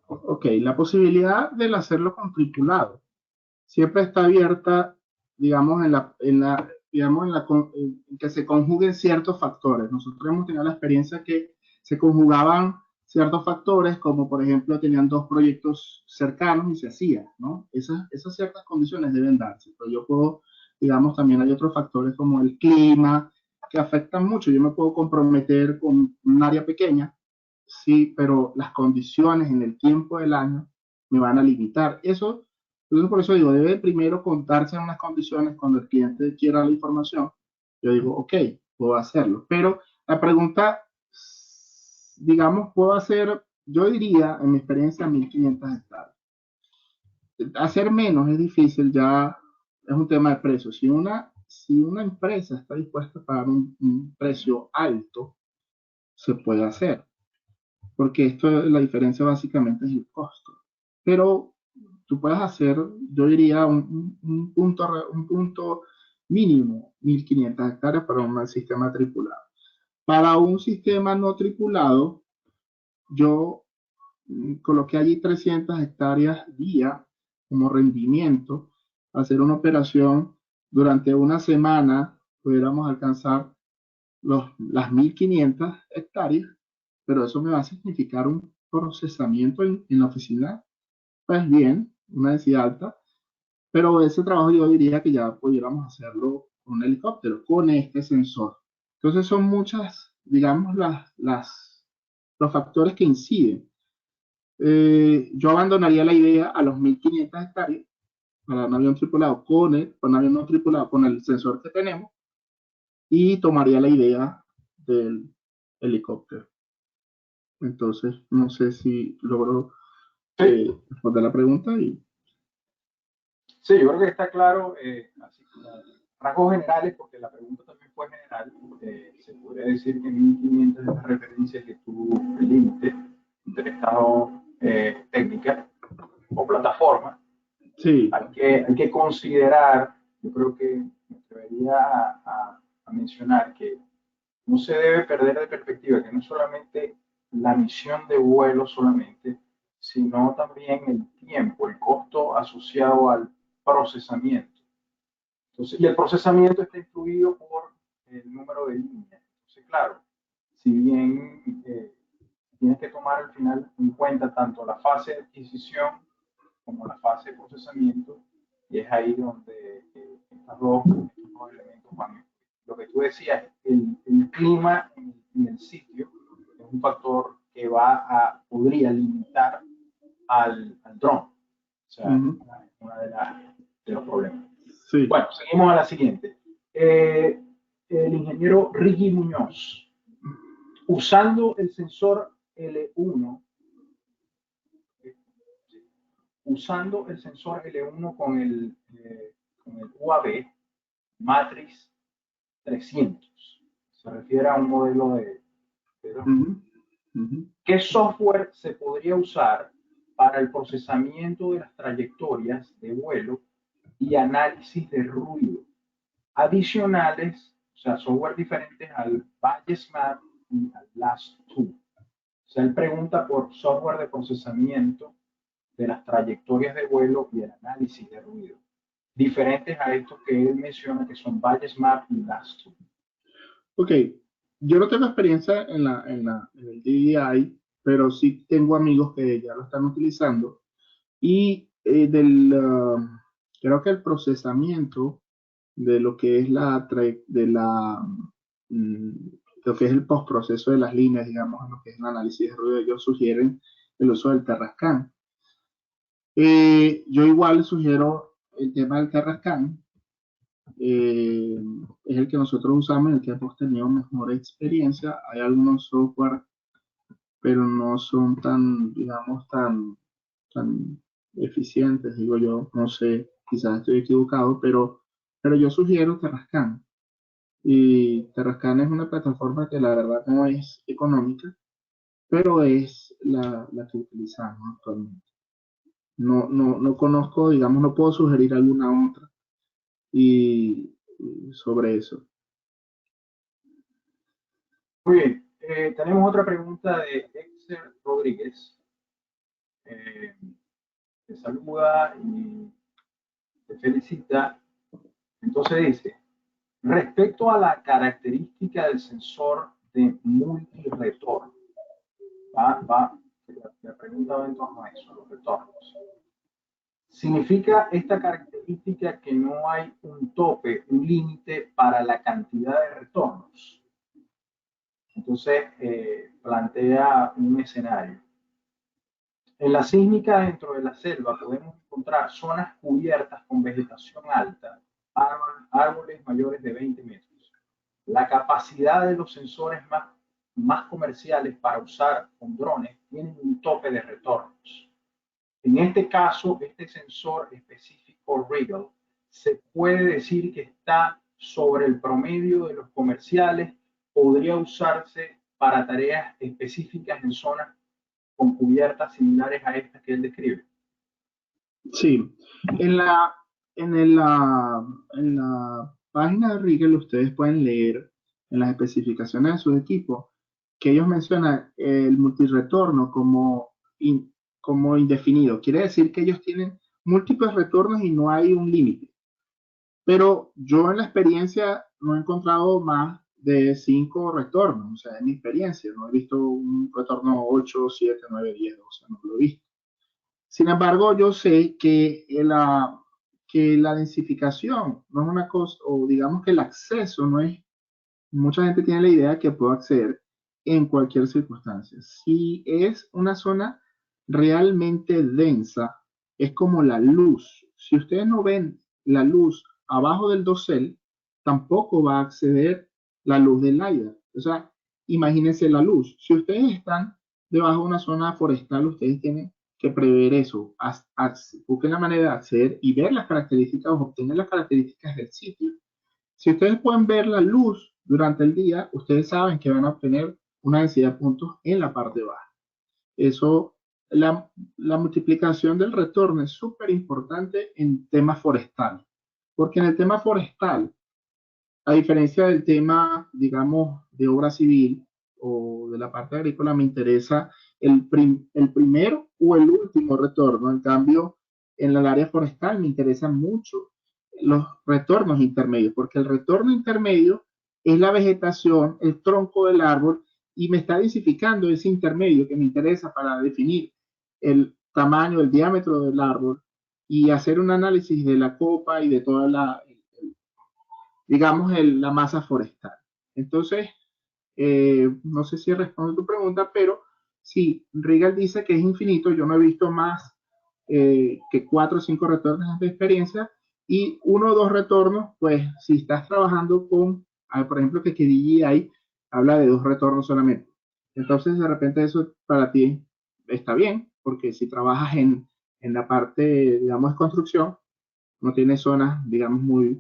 Ok, la posibilidad del hacerlo con tripulado siempre está abierta, digamos, en que se conjuguen ciertos factores. Nosotros hemos tenido la experiencia que se conjugaban ciertos factores, como por ejemplo tenían dos proyectos cercanos y se hacía, ¿no? Esas ciertas condiciones deben darse, pero yo puedo, digamos, también hay otros factores como el clima, que afectan mucho. Yo me puedo comprometer con un área pequeña, sí, pero las condiciones en el tiempo del año me van a limitar. Entonces por eso digo, debe primero contarse en unas condiciones cuando el cliente quiera la información. Yo digo, ok, puedo hacerlo. Pero la pregunta, digamos, puedo hacer, yo diría, en mi experiencia, 1500 hectáreas. Hacer menos es difícil, ya es un tema de precio. Si una empresa está dispuesta a pagar un precio alto, se puede hacer, porque la diferencia básicamente es el costo. Pero tú puedes hacer, yo diría, un punto mínimo, 1500 hectáreas para un sistema tripulado. Para un sistema no tripulado, yo coloqué allí 300 hectáreas día como rendimiento. Hacer una operación durante una semana, pudiéramos alcanzar las 1500 hectáreas, pero eso me va a significar un procesamiento en la oficina, pues bien, una densidad alta, pero ese trabajo yo diría que ya pudiéramos hacerlo con un helicóptero, con este sensor. Entonces son muchas, digamos, los factores que inciden. Yo abandonaría la idea a los 1500 hectáreas para un avión tripulado con un avión no tripulado con el sensor que tenemos y tomaría la idea del helicóptero. Entonces, no sé si logro Sí, responder la pregunta y sí, yo creo que está claro, así como rasgos generales, porque la pregunta también fue general. Se podría decir que 1500 es la referencia que tú, el límite del estado técnica o plataforma. sí. Hay que considerar, yo creo que me atrevería a mencionar que no se debe perder de perspectiva que no solamente la misión de vuelo solamente, sino también el tiempo, el costo asociado al procesamiento. Entonces, y el procesamiento está influido por el número de líneas. Entonces, claro, si bien tienes que tomar al final en cuenta tanto la fase de adquisición como la fase de procesamiento, y es ahí donde estos dos elementos van. Lo que tú decías, el clima en el sitio es un factor que podría limitar al dron. O sea, Ujú, una de los problemas. sí. Bueno, seguimos a la siguiente. Eh, el ingeniero Ricky Muñoz, usando el sensor L1, usando el sensor L1 con el UAV Matrix 300. Se refiere a un modelo de dron. Ujú, ujú. ¿Qué software se podría usar para el procesamiento de las trayectorias de vuelo y análisis de ruido adicionales, o sea, software diferentes al Bayesmap y al Last2? O sea, él pregunta por software de procesamiento de las trayectorias de vuelo y el análisis de ruido, diferentes a estos que él menciona que son Bayesmap y Last2. Ok, yo no tengo experiencia en el DDI, pero sí tengo amigos que ya lo están utilizando y creo que el procesamiento de lo que es mm, lo que es el postproceso de las líneas, digamos, lo que es el análisis de ruido, ellos sugieren el uso del Terrascan. Yo igual sugiero el tema del Terrascan, eh, es el que nosotros usamos, el que hemos tenido mejor experiencia. Hay algunos software, pero no son tan, digamos, tan eficientes, digo yo, no sé, quizás estoy equivocado, pero yo sugiero Terrascan. Y Terrascan es una plataforma que la verdad no es económica, pero es la que utilizamos actualmente. No conozco, digamos, no puedo sugerir alguna otra y sobre eso. Muy bien, tenemos otra pregunta de Exer Rodríguez. Eh, Te saluda y te felicita. Entonces dice, respecto a la característica del sensor de multiretorno, la pregunta va en torno a eso, los retornos. Significa esta característica que no hay un tope, un límite para la cantidad de retornos. Entonces, plantea un escenario. En la sísmica dentro de la selva podemos encontrar zonas cubiertas con vegetación alta, árboles mayores de 20 metros. La capacidad de los sensores más comerciales para usar con drones tienen un tope de retornos. En este caso, este sensor específico Regal se puede decir que está sobre el promedio de los comerciales, podría usarse para tareas específicas en zonas con cubiertas similares a estas que él describe. Sí, en la, en la página de Rigel ustedes pueden leer en las especificaciones de sus equipos que ellos mencionan el multiretorno como indefinido. Quiere decir que ellos tienen múltiples retornos y no hay un límite. Pero yo en la experiencia no he encontrado más de 5 retornos, o sea, en mi experiencia, no he visto un retorno 8, 7, 9, 10, 12, no lo he visto. Sin embargo, yo sé que la densificación no es una cosa, o digamos que el acceso no es, mucha gente tiene la idea que puedo acceder en cualquier circunstancia. Si es una zona realmente densa, es como la luz. Si ustedes no ven la luz abajo del dosel, tampoco va a acceder la luz del LiDAR. O sea, imagínense la luz. Si ustedes están debajo de una zona forestal, ustedes tienen que prever eso. Busquen la manera de acceder y ver las características o obtener las características del sitio. Si ustedes pueden ver la luz durante el día, ustedes saben que van a obtener una densidad de puntos en la parte baja. Eso, la multiplicación del retorno es súper importante en temas forestal, porque en el tema forestal, a diferencia del tema, digamos, de obra civil o de la parte agrícola, me interesa el primero o el último retorno. En cambio, en el área forestal me interesan mucho los retornos intermedios, porque el retorno intermedio es la vegetación, el tronco del árbol, y me está densificando ese intermedio que me interesa para definir el tamaño, el diámetro del árbol y hacer un análisis de la copa y de toda digamos, la masa forestal. Entonces, no sé si respondo a tu pregunta, pero sí, Regal dice que es infinito. Yo no he visto más que 4 o 5 retornos de experiencia y uno o dos retornos, pues si estás trabajando con, por ejemplo, que DJI habla de 2 retornos solamente. Entonces, de repente eso para ti está bien, porque si trabajas en la parte, digamos, de construcción, no tienes zonas, digamos,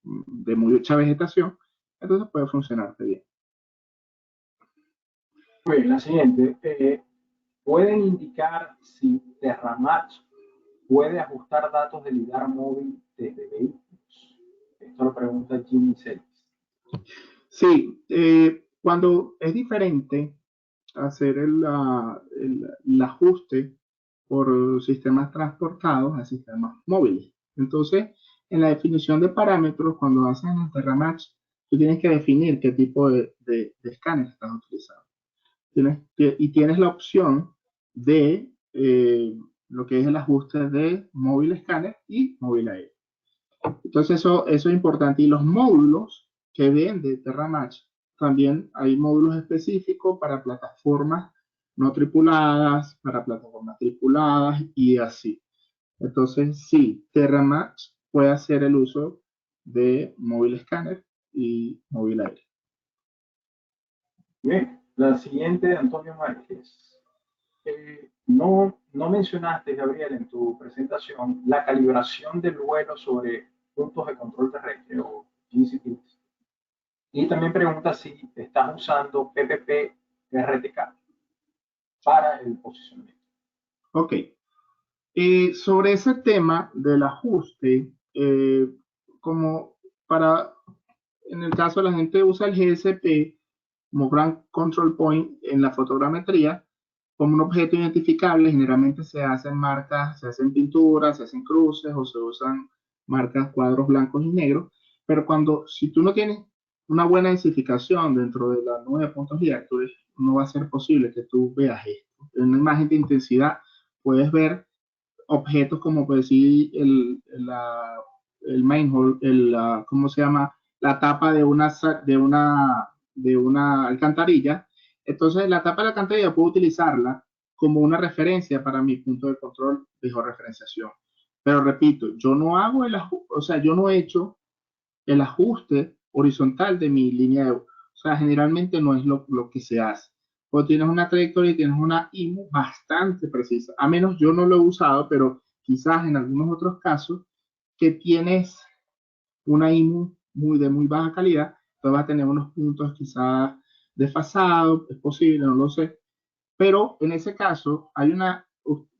de mucha vegetación, entonces puede funcionarte bien. Muy bien, la siguiente. ¿Pueden indicar si Terramatch puede ajustar datos de LiDAR móvil desde vehículos? Esto lo pregunta Jimmy Celis. Sí, cuando es diferente hacer el ajuste por sistemas transportados a sistemas móviles. Entonces, en la definición de parámetros, cuando haces el Terramatch, tú tienes que definir qué tipo de escáner estás utilizando. Y tienes la opción de lo que es el ajuste de móvil escáner y móvil aéreo. Entonces eso es importante. Y los módulos que vende Terramatch, también hay módulos específicos para plataformas no tripuladas, para plataformas tripuladas y así. Entonces sí, Terramatch puede hacer el uso de móvil escáner y móvil aéreo. Bien, la siguiente de Antonio Márquez. No mencionaste, Gabriel, en tu presentación la calibración del vuelo sobre puntos de control terrestre o GCPs. Y también pregunta si estás usando PPP RTK para el posicionamiento. Ok. Sobre ese tema del ajuste, como para, en el caso de la gente usa el GSP como Ground Control Point en la fotogrametría, como un objeto identificable, generalmente se hacen marcas, se hacen pinturas, se hacen cruces o se usan marcas cuadros blancos y negros, pero si tú no tienes una buena densificación dentro de la nube de puntos LIDAR, no va a ser posible que tú veas esto. En una imagen de intensidad puedes ver objetos como puede decir el manhole, ¿cómo se llama? La tapa de una alcantarilla. Entonces, la tapa de la alcantarilla puedo utilizarla como una referencia para mi punto de control de georreferenciación. Pero repito, yo no hago o sea, yo no he hecho el ajuste horizontal de mi línea de... O sea, generalmente no es lo que se hace. O tienes una trayectoria y tienes una IMU bastante precisa. A menos yo no lo he usado, pero quizás en algunos otros casos que tienes una IMU de muy baja calidad, entonces vas a tener unos puntos quizás desfasados, es posible, no lo sé. Pero en ese caso,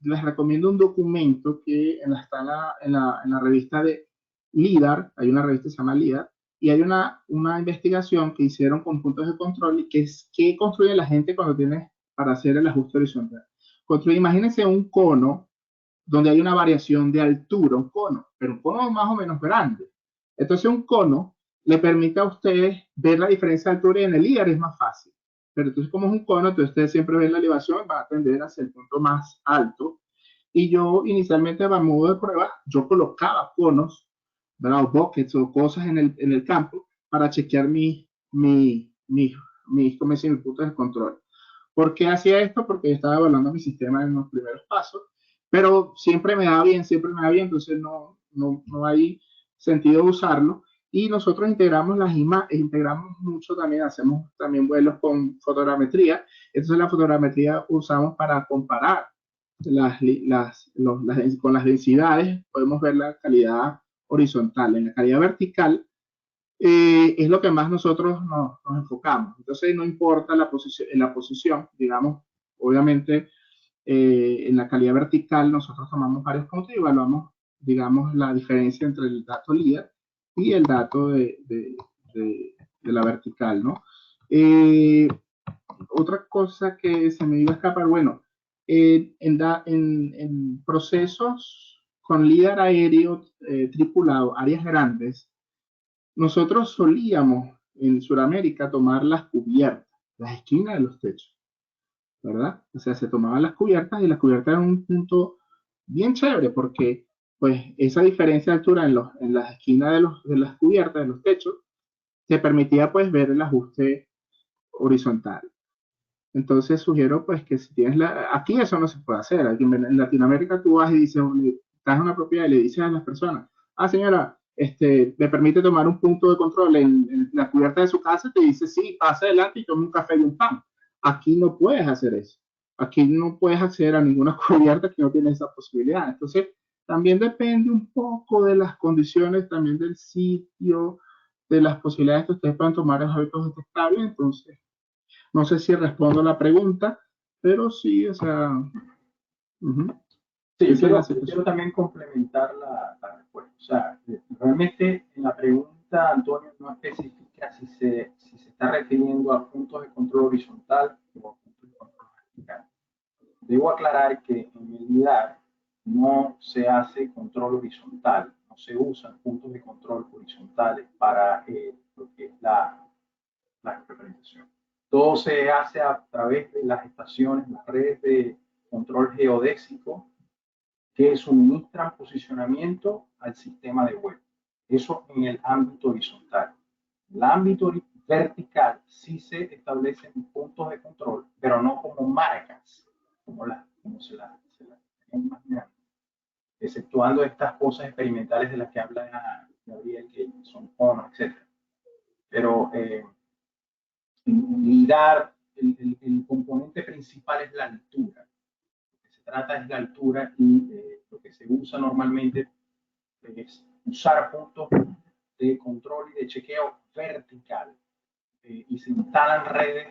les recomiendo un documento que está en la revista de LIDAR, hay una revista que se llama LIDAR, y hay una investigación que hicieron con puntos de control y que es qué construye la gente cuando tiene para hacer el ajuste horizontal. Imagínense un cono donde hay una variación de altura, un cono, pero un cono más o menos grande. Entonces un cono le permite a ustedes ver la diferencia de altura y en el LIDAR es más fácil. Pero entonces como es un cono, entonces ustedes siempre ven la elevación, va a tender hacia el punto más alto. Y yo inicialmente a modo de prueba, yo colocaba conos, ¿verdad? O buckets o cosas en el campo para chequear mis puntos de control. ¿Por qué hacía esto? Porque yo estaba evaluando mi sistema en los primeros pasos, pero siempre me da bien, entonces no hay sentido usarlo. Y nosotros integramos mucho también, hacemos también vuelos con fotogrametría. Entonces la fotogrametría usamos para comparar con las densidades, podemos ver la calidad horizontal. En la calidad vertical es lo que más nosotros nos enfocamos. Entonces no importa en la posición, digamos, obviamente en la calidad vertical nosotros tomamos varios puntos y evaluamos, digamos, la diferencia entre el dato LIDAR y el dato de la vertical, ¿no? Eh, Otra cosa que se me iba a escapar, bueno, en procesos con LIDAR aéreo tripulado, áreas grandes, nosotros solíamos en Sudamérica tomar las cubiertas, las esquinas de los techos, ¿verdad? O sea, se tomaban las cubiertas y las cubiertas eran un punto bien chévere porque pues esa diferencia de altura en las esquinas de las cubiertas, de los techos, te permitía pues ver el ajuste horizontal. Entonces sugiero pues que si tienes aquí eso no se puede hacer. Aquí en Latinoamérica tú vas y dices, estás en una propiedad y le dices a las personas, señora, me permite tomar un punto de control en la cubierta de su casa, te dice, sí, pasa adelante y toma un café y un pan. Aquí no puedes hacer eso. Aquí no puedes acceder a ninguna cubierta que no tiene esa posibilidad. Entonces, también depende un poco de las condiciones, también del sitio, de las posibilidades que ustedes puedan tomar los hábitos detectables. Entonces, no sé si respondo a la pregunta, pero sí, o sea, Sí, esa es la yo quiero situación. también complementar la respuesta. O sea, realmente en la pregunta, Antonio, no especifica si se está refiriendo a puntos de control horizontal o a puntos de control vertical. Debo aclarar que en el LIDAR no se hace control horizontal, no se usan puntos de control horizontales para lo que es la representación. Todo se hace a través de las estaciones, las redes de control geodésico que suministran posicionamiento al sistema de web. Eso en el ámbito horizontal. En el ámbito vertical sí se establecen puntos de control, pero no como marcas, como se las imaginan, exceptuando estas cosas experimentales de las que habla Gabriel, que son conos, etc. Pero lidar, el componente principal es la altura. Lo que se trata es la altura y lo que se usa normalmente es usar puntos de control y de chequeo vertical y se instalan redes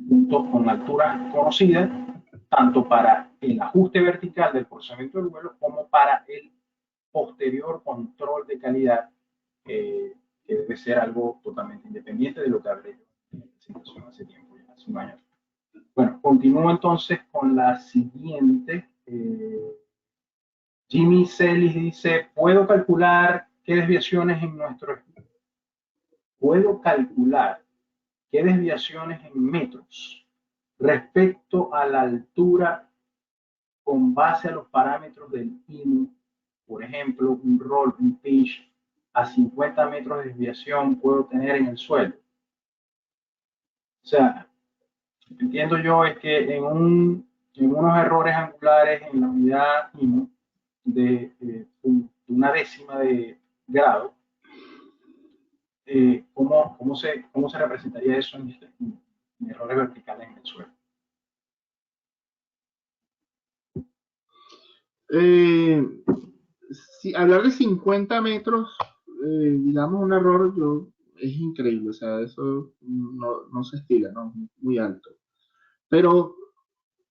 puntos con alturas conocidas tanto para el ajuste vertical del procesamiento del vuelo como para el posterior control de calidad que debe ser algo totalmente independiente de lo que hablé yo en la presentación hace tiempo, ya hace un año. Bueno, continúo entonces con la siguiente Jimmy Celis dice, puedo calcular qué desviaciones en metros respecto a la altura con base a los parámetros del IMU, por ejemplo, un roll, un pitch a 50 metros de desviación puedo tener en el suelo. O sea, entiendo yo es que en unos errores angulares en la unidad IMU de una décima de grado, ¿cómo se representaría eso en errores verticales en el suelo? Eh, si hablar de 50 metros, digamos un error, es increíble, o sea, eso no se estila, ¿no? Muy alto. Pero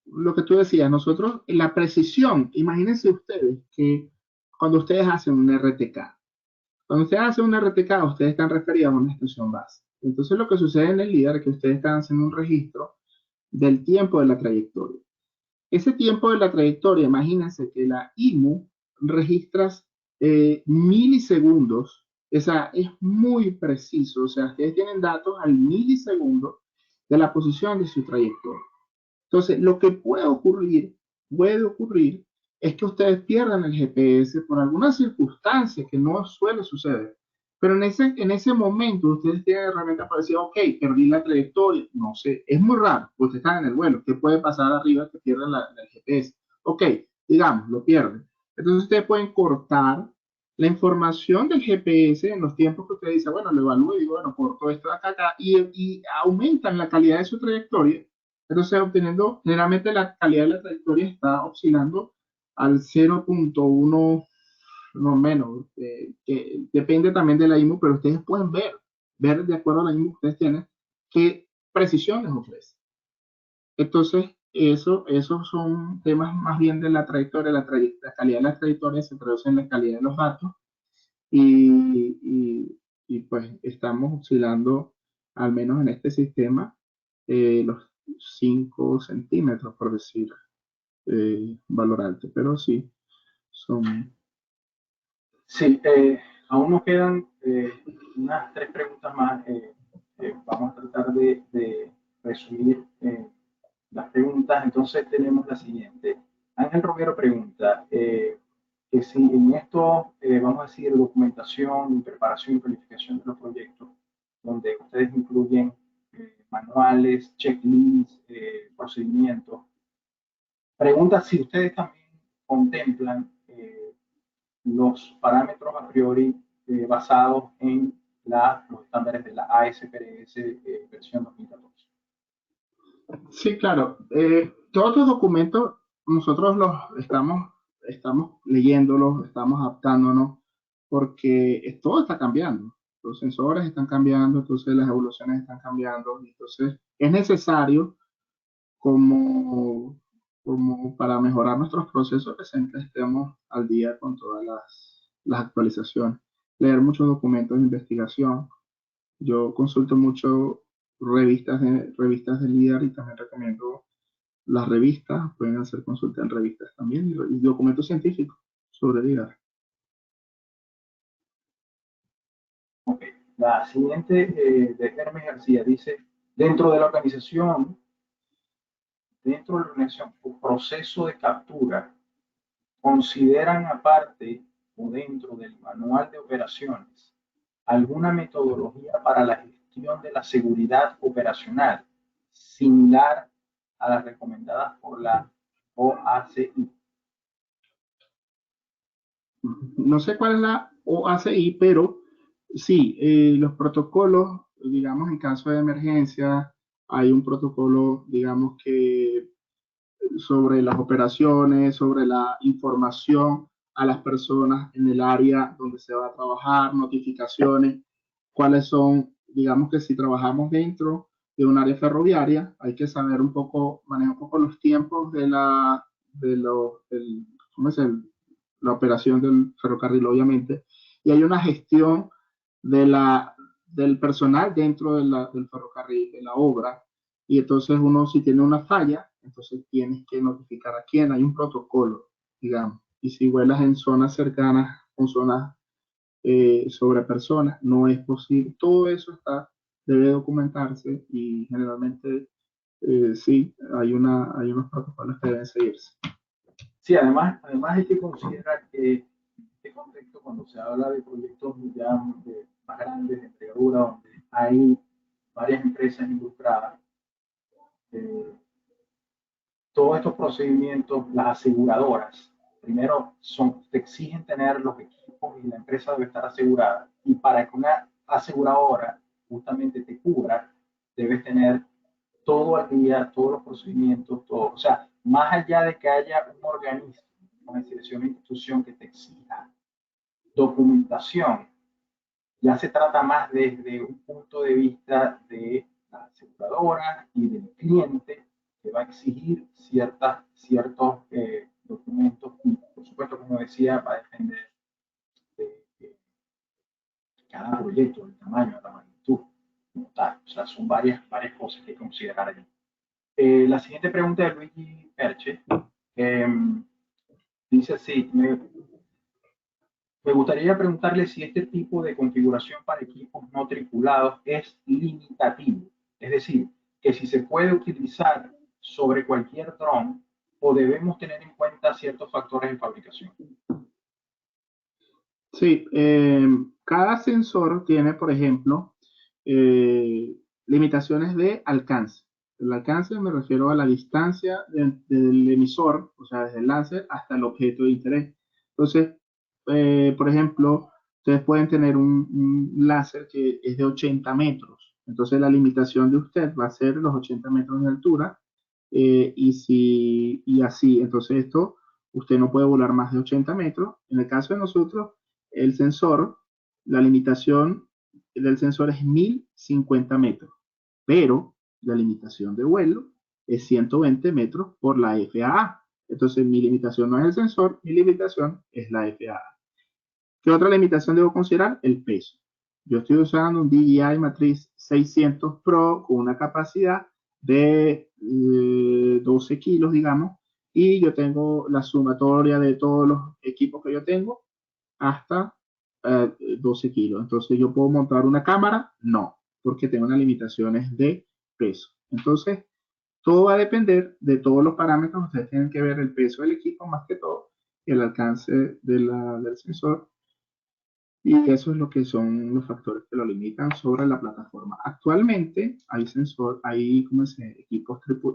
lo que tú decías, nosotros, la precisión, imagínense ustedes que cuando ustedes hacen un RTK, cuando ustedes hacen un RTK, ustedes están referidos a una estación base. Entonces lo que sucede en el LIDAR es que ustedes están haciendo un registro del tiempo de la trayectoria. Ese tiempo de la trayectoria, imagínense que la IMU registras milisegundos, o sea, es muy preciso, o sea, ustedes tienen datos al milisegundo de la posición de su trayectoria. Entonces, lo que puede ocurrir es que ustedes pierdan el GPS por alguna circunstancia que no suele suceder. Pero en ese momento ustedes tienen herramientas para decir, ok, perdí la trayectoria, no sé, es muy raro, ustedes están en el vuelo, ¿qué puede pasar arriba que pierdan el GPS? Ok, digamos, lo pierden. Entonces ustedes pueden cortar la información del GPS en los tiempos que ustedes dicen, bueno, lo evalúo y digo, bueno, corto esto de acá y aumentan la calidad de su trayectoria. Entonces, obteniendo, generalmente la calidad de la trayectoria está oscilando al 0.1, no menos, que depende también de la IMU, pero ustedes pueden ver de acuerdo a la IMU que ustedes tienen, qué precisiones les ofrece. Entonces, esos son temas más bien de la trayectoria, la calidad de la trayectoria se traduce en la calidad de los datos y pues estamos oscilando, al menos en este sistema, los 5 centímetros, por decir, valor alto, pero sí, son... Sí, aún nos quedan unas tres preguntas más. Vamos a tratar de resumir las preguntas. Entonces tenemos la siguiente. Ángel Romero pregunta que si en esto, vamos a decir, documentación, preparación y planificación de los proyectos, donde ustedes incluyen manuales, checklists, procedimientos, pregunta si ustedes también contemplan los parámetros a priori basados en los estándares de la ASPRS versión 2014. Sí, claro. Todos los documentos nosotros los estamos leyéndolos, estamos adaptándonos, porque todo está cambiando. Los sensores están cambiando, entonces las evoluciones están cambiando. Entonces es necesario como para mejorar nuestros procesos que siempre estemos al día con todas las actualizaciones. Leer muchos documentos de investigación. Yo consulto mucho revistas de LIDAR y también recomiendo las revistas. Pueden hacer consulta en revistas también y documentos científicos sobre LIDAR. Okay. La siguiente de Hermes García dice, dentro de la organización, o proceso de captura, consideran aparte o dentro del manual de operaciones alguna metodología para la gestión de la seguridad operacional similar a las recomendadas por la OACI. No sé cuál es la OACI, pero sí, los protocolos, digamos, en caso de emergencia, hay un protocolo, digamos, que sobre las operaciones, sobre la información a las personas en el área donde se va a trabajar, notificaciones, cuáles son, digamos que si trabajamos dentro de un área ferroviaria, hay que saber un poco, manejar un poco los tiempos ¿cómo es la operación del ferrocarril, obviamente, y hay una gestión del personal dentro del ferrocarril, de la obra, y entonces uno si tiene una falla, entonces tienes que notificar a quién, hay un protocolo, digamos, y si vuelas en zonas cercanas o zonas sobre personas, no es posible. Todo eso debe documentarse y generalmente sí, hay unos protocolos que deben seguirse. Sí, además hay que considerar que en este contexto, cuando se habla de proyectos ya más grandes de envergadura, donde hay varias empresas involucradas, eh, todos estos procedimientos, las aseguradoras, primero te exigen tener los equipos y la empresa debe estar asegurada. Y para que una aseguradora justamente te cubra, debes tener todo al día, todos los procedimientos, todo. O sea, más allá de que haya un organismo, como decir, una institución que te exija documentación, ya se trata más desde un punto de vista de la aseguradora y del cliente que va a exigir ciertos documentos y, por supuesto, como decía, va a depender de cada proyecto, el tamaño, la magnitud, como tal. O sea, son varias cosas que hay que considerar allí. La siguiente pregunta de Luigi Perche eh, dice así, me gustaría preguntarle si este tipo de configuración para equipos no tripulados es limitativo, es decir, que si se puede utilizar sobre cualquier dron o debemos tener en cuenta ciertos factores de fabricación. Sí, cada sensor tiene, por ejemplo, limitaciones de alcance. El alcance me refiero a la distancia del emisor, o sea, desde el láser hasta el objeto de interés. Entonces, por ejemplo, ustedes pueden tener un láser que es de 80 metros. Entonces, la limitación de usted va a ser los 80 metros de altura. Y así, entonces esto, usted no puede volar más de 80 metros. En el caso de nosotros, el sensor, la limitación del sensor es 1050 metros, pero la limitación de vuelo es 120 metros por la FAA. Entonces mi limitación no es el sensor, mi limitación es la FAA. ¿Qué otra limitación debo considerar? El peso. Yo estoy usando un DJI Matrix 600 Pro con una capacidad de 12 kilos, digamos, y yo tengo la sumatoria de todos los equipos que yo tengo hasta 12 kilos. Entonces, ¿yo puedo montar una cámara? No, porque tengo unas limitaciones de peso. Entonces, todo va a depender de todos los parámetros. Ustedes tienen que ver el peso del equipo más que todo, el alcance del sensor. Y eso es lo que son los factores que lo limitan sobre la plataforma. Actualmente hay como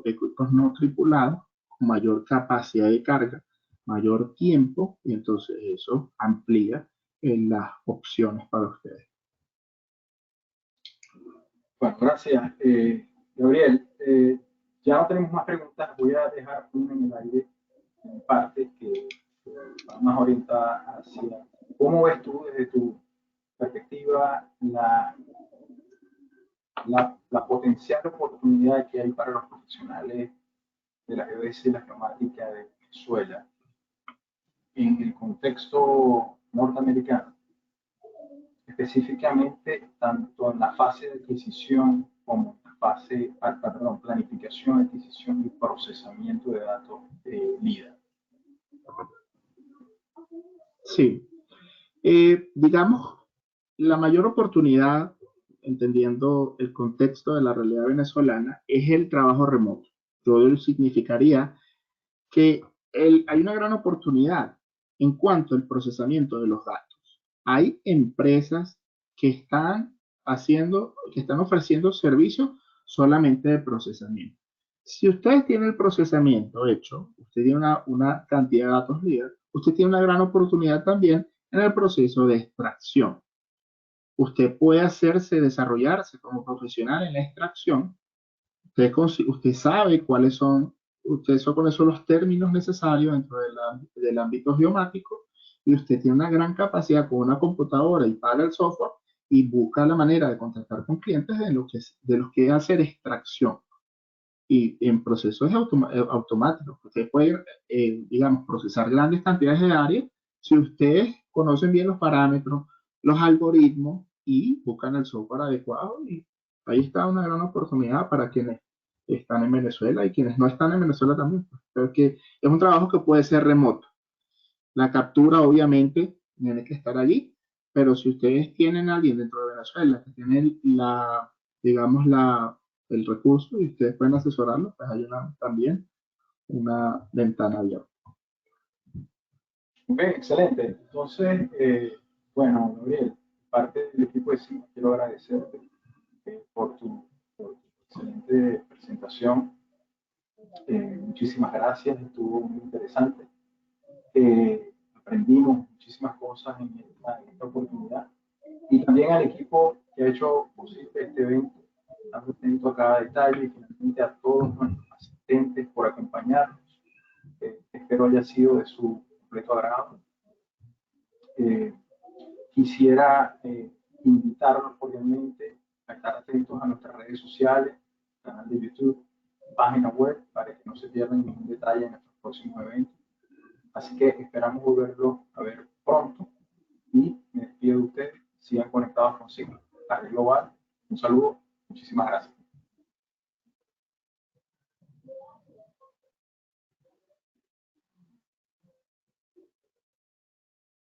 equipos no tripulados con mayor capacidad de carga, mayor tiempo, y entonces eso amplía las opciones para ustedes. Bueno, gracias, Gabriel. Ya no tenemos más preguntas. Voy a dejar una en el aire, en parte, que va más orientada hacia cómo ves tú desde tu perspectiva la potencial oportunidad que hay para los profesionales de la geodesia y la geomática de Venezuela en el contexto norteamericano, específicamente tanto en la fase de adquisición como en la fase, planificación, adquisición y procesamiento de datos LIDAR. Sí, digamos, la mayor oportunidad, entendiendo el contexto de la realidad venezolana, es el trabajo remoto. Todo ello significaría que hay una gran oportunidad en cuanto al procesamiento de los datos. Hay empresas que que están ofreciendo servicios solamente de procesamiento. Si usted tiene el procesamiento hecho, usted tiene una cantidad de datos líder, usted tiene una gran oportunidad también en el proceso de extracción. Usted puede desarrollarse como profesional en la extracción. Usted sabe cuáles son los términos necesarios dentro del ámbito geomático y usted tiene una gran capacidad con una computadora y paga el software y busca la manera de contactar con clientes de los que hacer extracción. Y en procesos automáticos, usted puede, digamos, procesar grandes cantidades de áreas si ustedes conocen bien los parámetros, los algoritmos y buscan el software adecuado. Y ahí está una gran oportunidad para quienes están en Venezuela y quienes no están en Venezuela también. Creo que es un trabajo que puede ser remoto. La captura obviamente tiene que estar allí, pero si ustedes tienen a alguien dentro de Venezuela que tiene digamos, el recurso y ustedes pueden asesorarlo, pues hay también una ventana abierta. Ok, excelente. Entonces, bueno, Gabriel, parte del equipo de CIMA, quiero agradecerte por tu excelente presentación. Muchísimas gracias, estuvo muy interesante. Aprendimos muchísimas cosas en esta oportunidad. Y también al equipo que ha hecho posible este evento, dando atento a cada detalle y finalmente a todos nuestros asistentes por acompañarnos. Espero haya sido de su completo agrado. Eh, Quisiera invitarlos cordialmente a estar atentos a nuestras redes sociales, canal de YouTube, página web, para que no se pierdan ningún detalle en nuestros próximos eventos. Así que esperamos volverlo a ver pronto y me despido de ustedes. Sigan conectados con Sigma, la red global. Un saludo, muchísimas gracias.